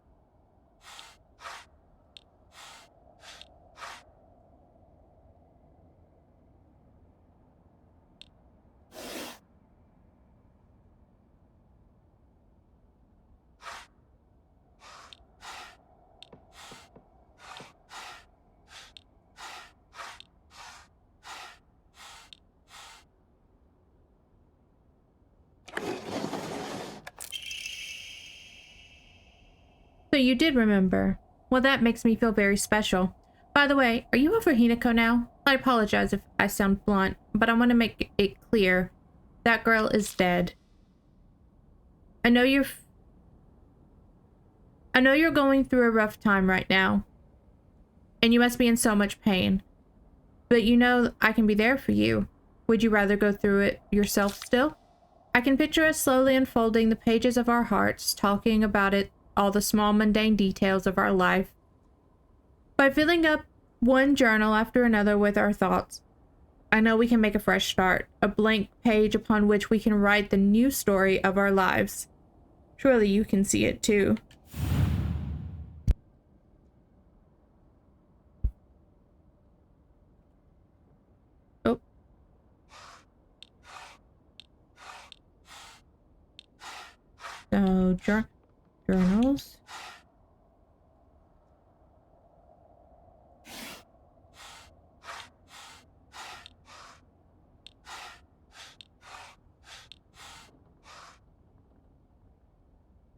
So you did remember. Well, that makes me feel very special. By the way, are you over Hinako now? I apologize if I sound blunt, but I want to make it clear. That girl is dead. I know you're going through a rough time right now. And you must be in so much pain. But you know I can be there for you. Would you rather go through it yourself still? I can picture us slowly unfolding the pages of our hearts, talking about it, all the small mundane details of our life. By filling up one journal after another with our thoughts, I know we can make a fresh start, a blank page upon which we can write the new story of our lives. Surely you can see it too. Oh. So, journals.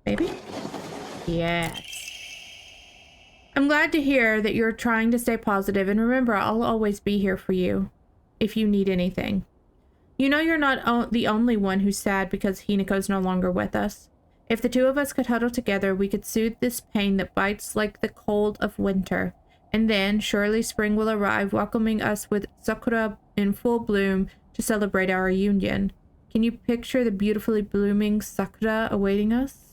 Maybe? Yes. I'm glad to hear that you're trying to stay positive, and remember, I'll always be here for you if you need anything. You know you're not the only one who's sad because Hinako's no longer with us. If the two of us could huddle together, we could soothe this pain that bites like the cold of winter. And then, surely spring will arrive, welcoming us with sakura in full bloom to celebrate our reunion. Can you picture the beautifully blooming sakura awaiting us?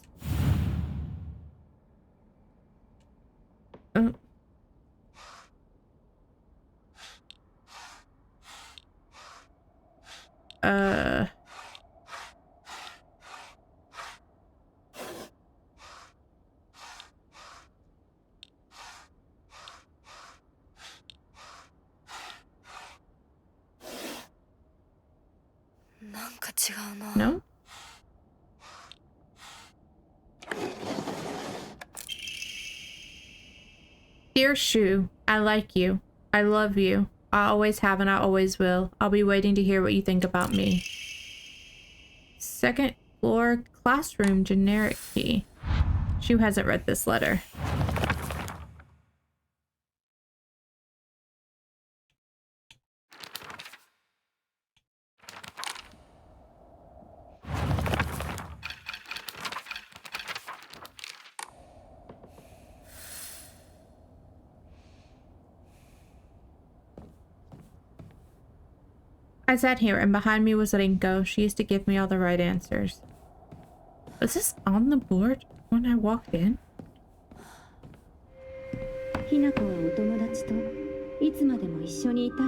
No? Dear Shu, I like you. I love you. I always have and I always will. I'll be waiting to hear what you think about me. Second floor classroom generic key. Shu hasn't read this letter. I sat here, and behind me was Rinko. She used to give me all the right answers. Was this on the board when I walked in? ひなこはお友達といつまでも一緒にいたい。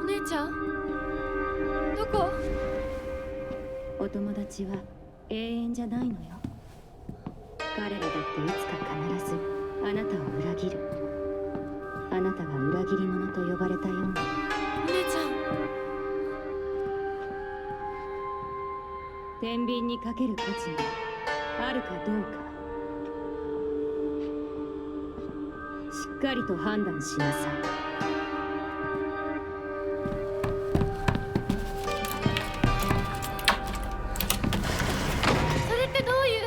お姉ちゃんどこ？お友達は永遠じゃないのよ。彼らだっていつか必ずあなたを裏切る。あなたが裏切り者と呼ばれたように。お姉ちゃん。天秤にかける価値があるかどうか。しっかりと判断しなさい。それってどういう？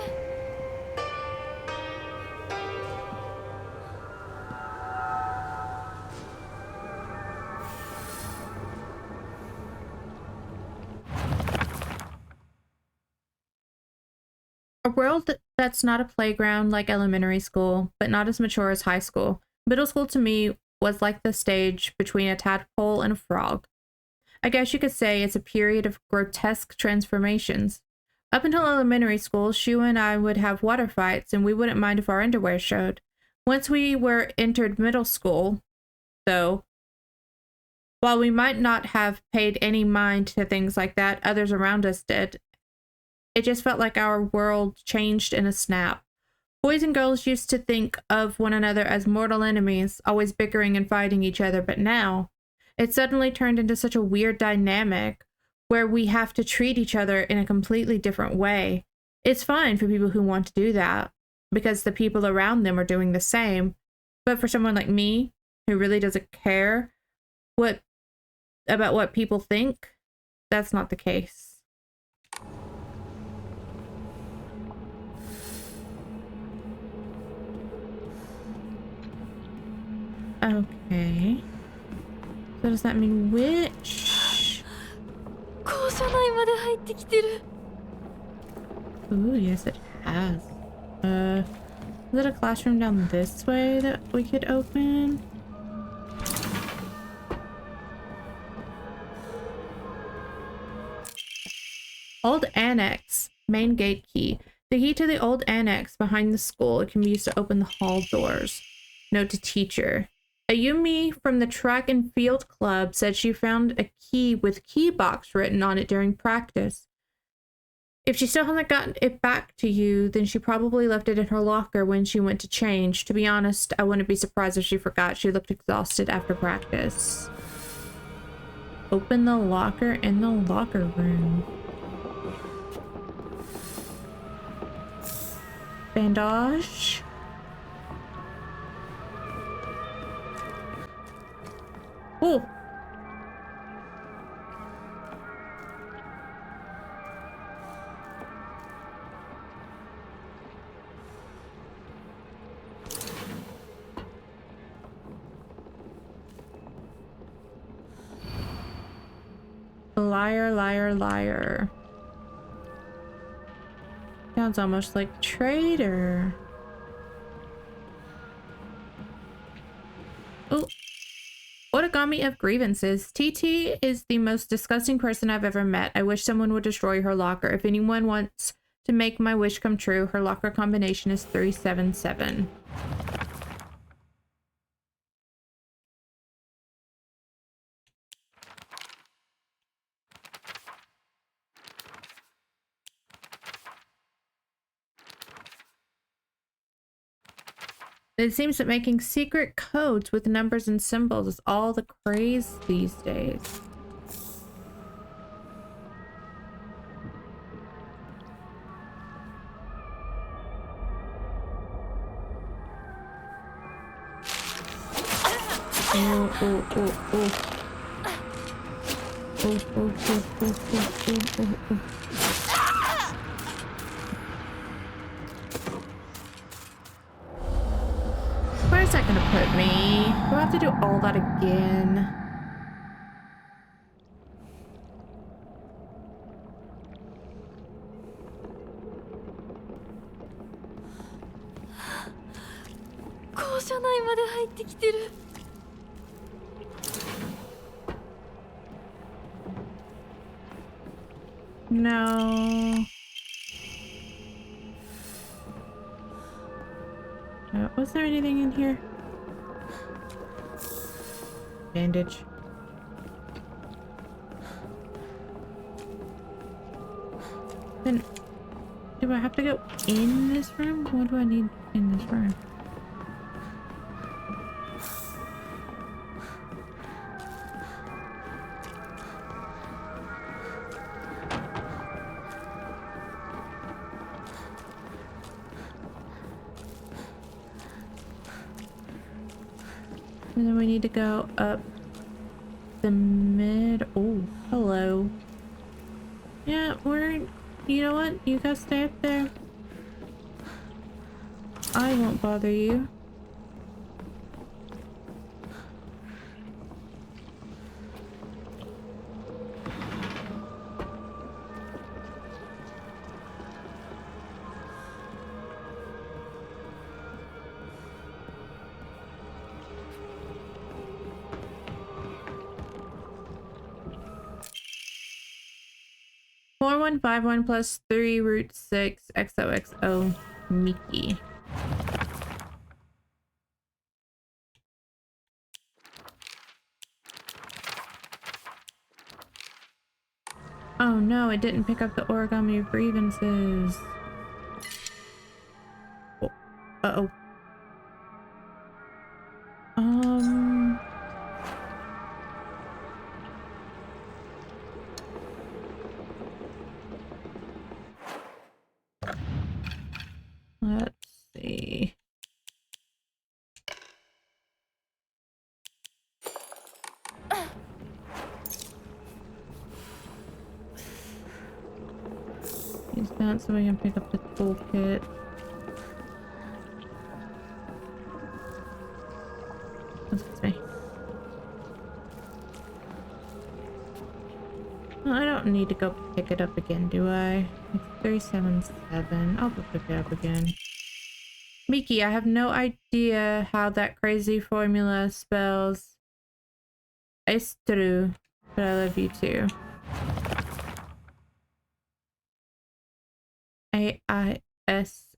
A world that's not a playground like elementary school, but not as mature as high school. Middle school to me was like the stage between a tadpole and a frog. I guess you could say it's a period of grotesque transformations. Up until elementary school, Shu and I would have water fights, and we wouldn't mind if our underwear showed. Once we were entered middle school, though, While we might not have paid any mind to things like that, others around us did. It just felt like our world changed in a snap. Boys and girls used to think of one another as mortal enemies, always bickering and fighting each other, but now it suddenly turned into such a weird dynamic where we have to treat each other in a completely different way. It's fine for people who want to do that because the people around them are doing the same, but for someone like me who really doesn't care about what people think, that's not the case. Okay. So does that mean which? 校舎内まで入ってきてる。 Ooh, yes it has. Is it a classroom down this way that we could open? Old annex. Main gate key. The key to the old annex behind the school. It can be used to open the hall doors. Note to teacher. Ayumi from the track and field club said she found a key with key box written on it during practice. If she still hasn't gotten it back to you, then she probably left it in her locker when she went to change. To be honest, I wouldn't be surprised if she forgot. She looked exhausted after practice. Open the locker in the locker room. Bandage. Oh. Liar, liar, liar. Sounds almost like traitor. Oh. Origami of grievances. TT is the most disgusting person I've ever met. I wish someone would destroy her locker. If anyone wants to make my wish come true, her locker combination is 377. It seems that making secret codes with numbers and symbols is all the craze these days. Oh, oh, oh, oh. Oh, oh, oh, oh, oh, oh, oh. Where's that gonna put me? Do I have to do all that again? No. Was there anything in here? Bandage. Then, do I have to go in this room? What do I need in this room? And then we need to go up the mid. Oh, hello. Yeah, you know what? You guys stay up there. I won't bother you. Four 151 plus 3 root 6 XOXO Mickey. no, it didn't pick up the origami of grievances. Oh. Uh-oh. Let's see. Use that so we can pick up the toolkit. What's it say? Well, I don't need to go pick it up again, do I? It's 377. I'll go pick it up again. Miki, I have no idea how that crazy formula spells. It's true, but I love you too. A-I-S-I-T-E-R.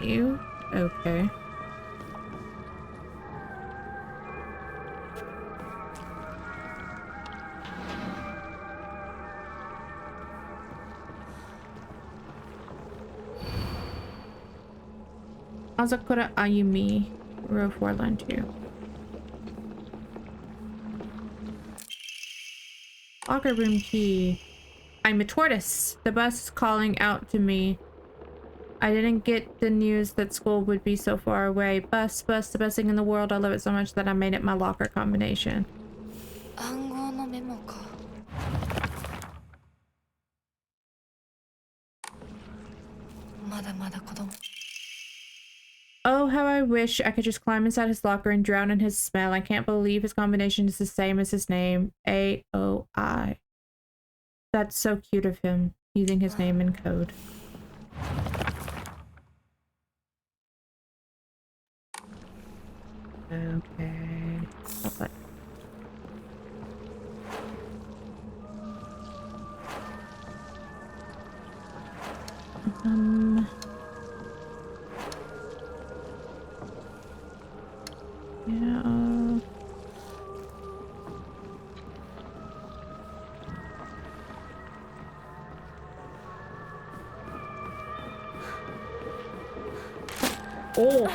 You? Okay. Azakura Ayumi, row 4, line 2. Locker room key. I'm a tortoise. The bus is calling out to me. I didn't get the news that school would be so far away. Bus, the best thing in the world. I love it so much that I made it my locker combination. 暗号のメモか。まだまだ子供。 Oh, how I wish I could just climb inside his locker and drown in his smell. I can't believe his combination is the same as his name. A-O-I. That's so cute of him, using his name in code. Okay. Stop that. Yeah. Oh.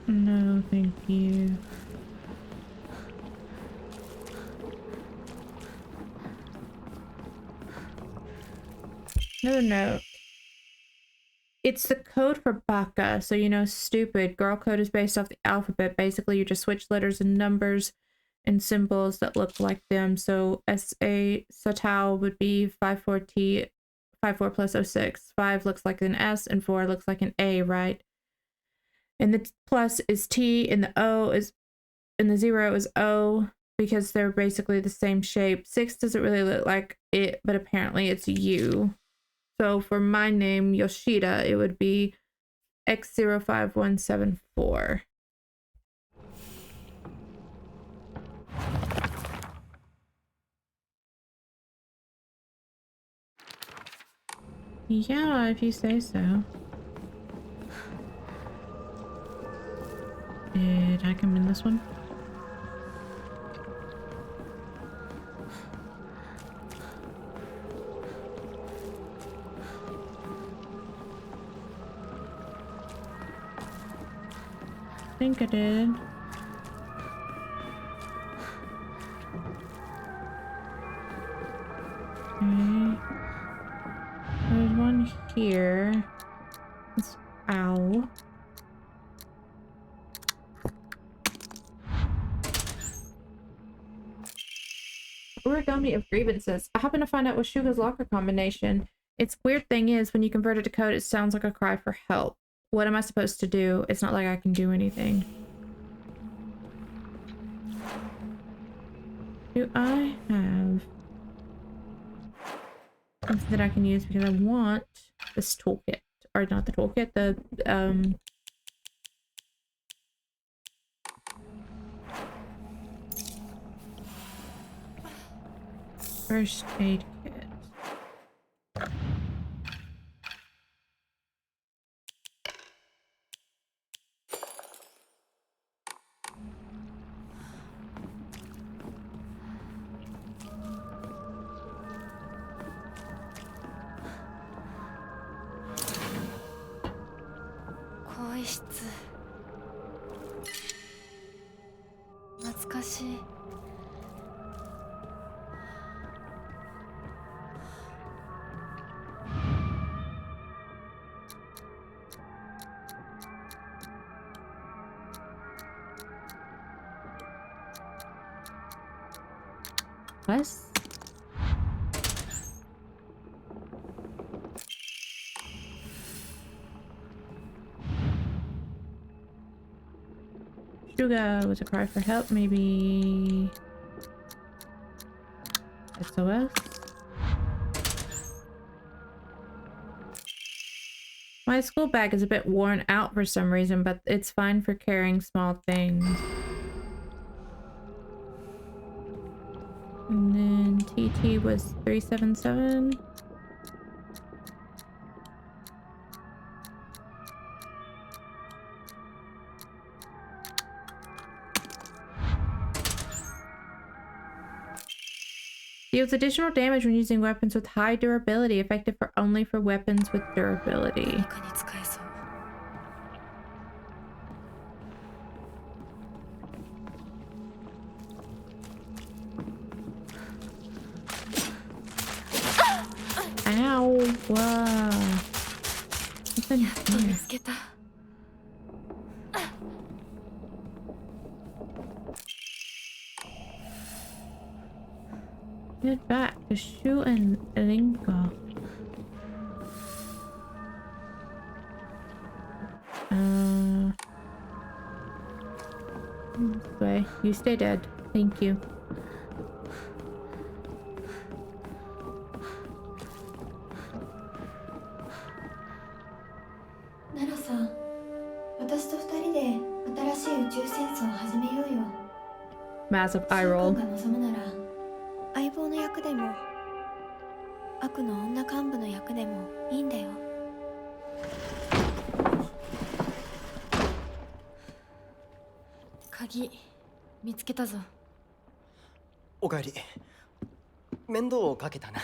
No, thank you. No note. It's the code for baka, so you know, stupid. Girl code is based off the alphabet. Basically, you just switch letters and numbers and symbols that look like them. So SA Satao would be 54T, 54 plus 06. 5 looks like an S and 4 looks like an A, right? And the plus is T and the O is, and the 0 is O because they're basically the same shape. 6 doesn't really look like it, but apparently it's U. So for my name, Yoshida, it would be X05174. Yeah, if you say so. Did I come in this one? I think I did. Okay. There's one here. It's ow. Origami of Grievances. I happen to find out with Shuga's locker combination. Its weird thing is, when you convert it to code, it sounds like a cry for help. What am I supposed to do? It's not like I can do anything. Do I have something that I can use? Because I want this toolkit. Or not the toolkit, the, first aid kit. What? Shuga was a cry for help, maybe SOS? My school bag is a bit worn out for some reason, but it's fine for carrying small things. And then TT was 377. Deals additional damage when using weapons with high durability, effective only for weapons with durability. Ow! Wow. What's in here? Get back to Shu and Ringo. This way. You stay dead. Thank you. Massive eye roll. 相棒の役でも悪の女幹部の役でもいいんだよ。鍵見つけたぞ。おかえり。面倒をかけたな。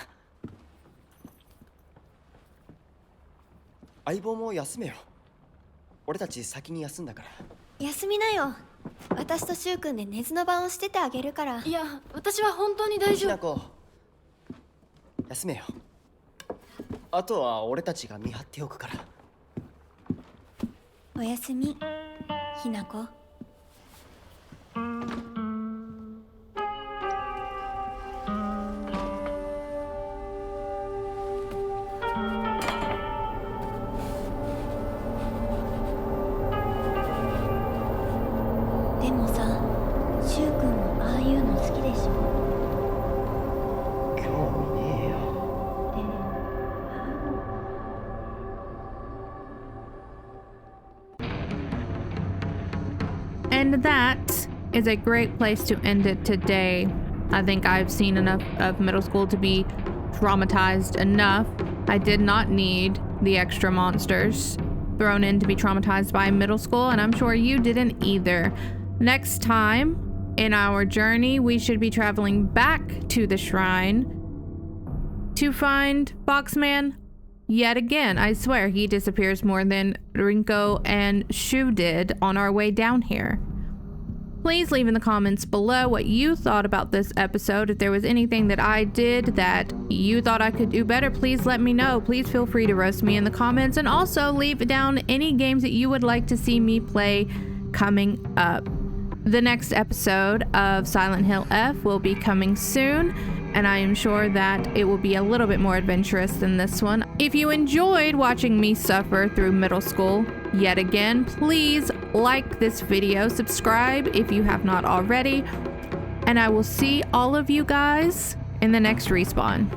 相棒も休めよ。俺たち先に休んだから。休みなよ。私とシュウ君で寝ずの番をしててあげるから。いや、私は本当に大丈夫。ひなこ、休めよ。あとは俺たちが見張っておくから。おやすみ、ひなこ。でもさ、シュウ君もああいうの好きでしょ。興味ねえよ。And that is a great place to end it today. I think I've seen enough of middle school to be traumatized enough. I did not need the extra monsters thrown in to be traumatized by middle school, and I'm sure you didn't either. Next time in our journey, we should be traveling back to the shrine to find Boxman yet again. I swear he disappears more than Rinko and Shu did on our way down here. Please leave in the comments below what you thought about this episode. If there was anything that I did that you thought I could do better, please let me know. Please feel free to roast me in the comments, and also leave down any games that you would like to see me play coming up. The next episode of Silent Hill F will be coming soon, and I am sure that it will be a little bit more adventurous than this one. If you enjoyed watching me suffer through middle school yet again, please like this video, subscribe if you have not already, and I will see all of you guys in the next respawn.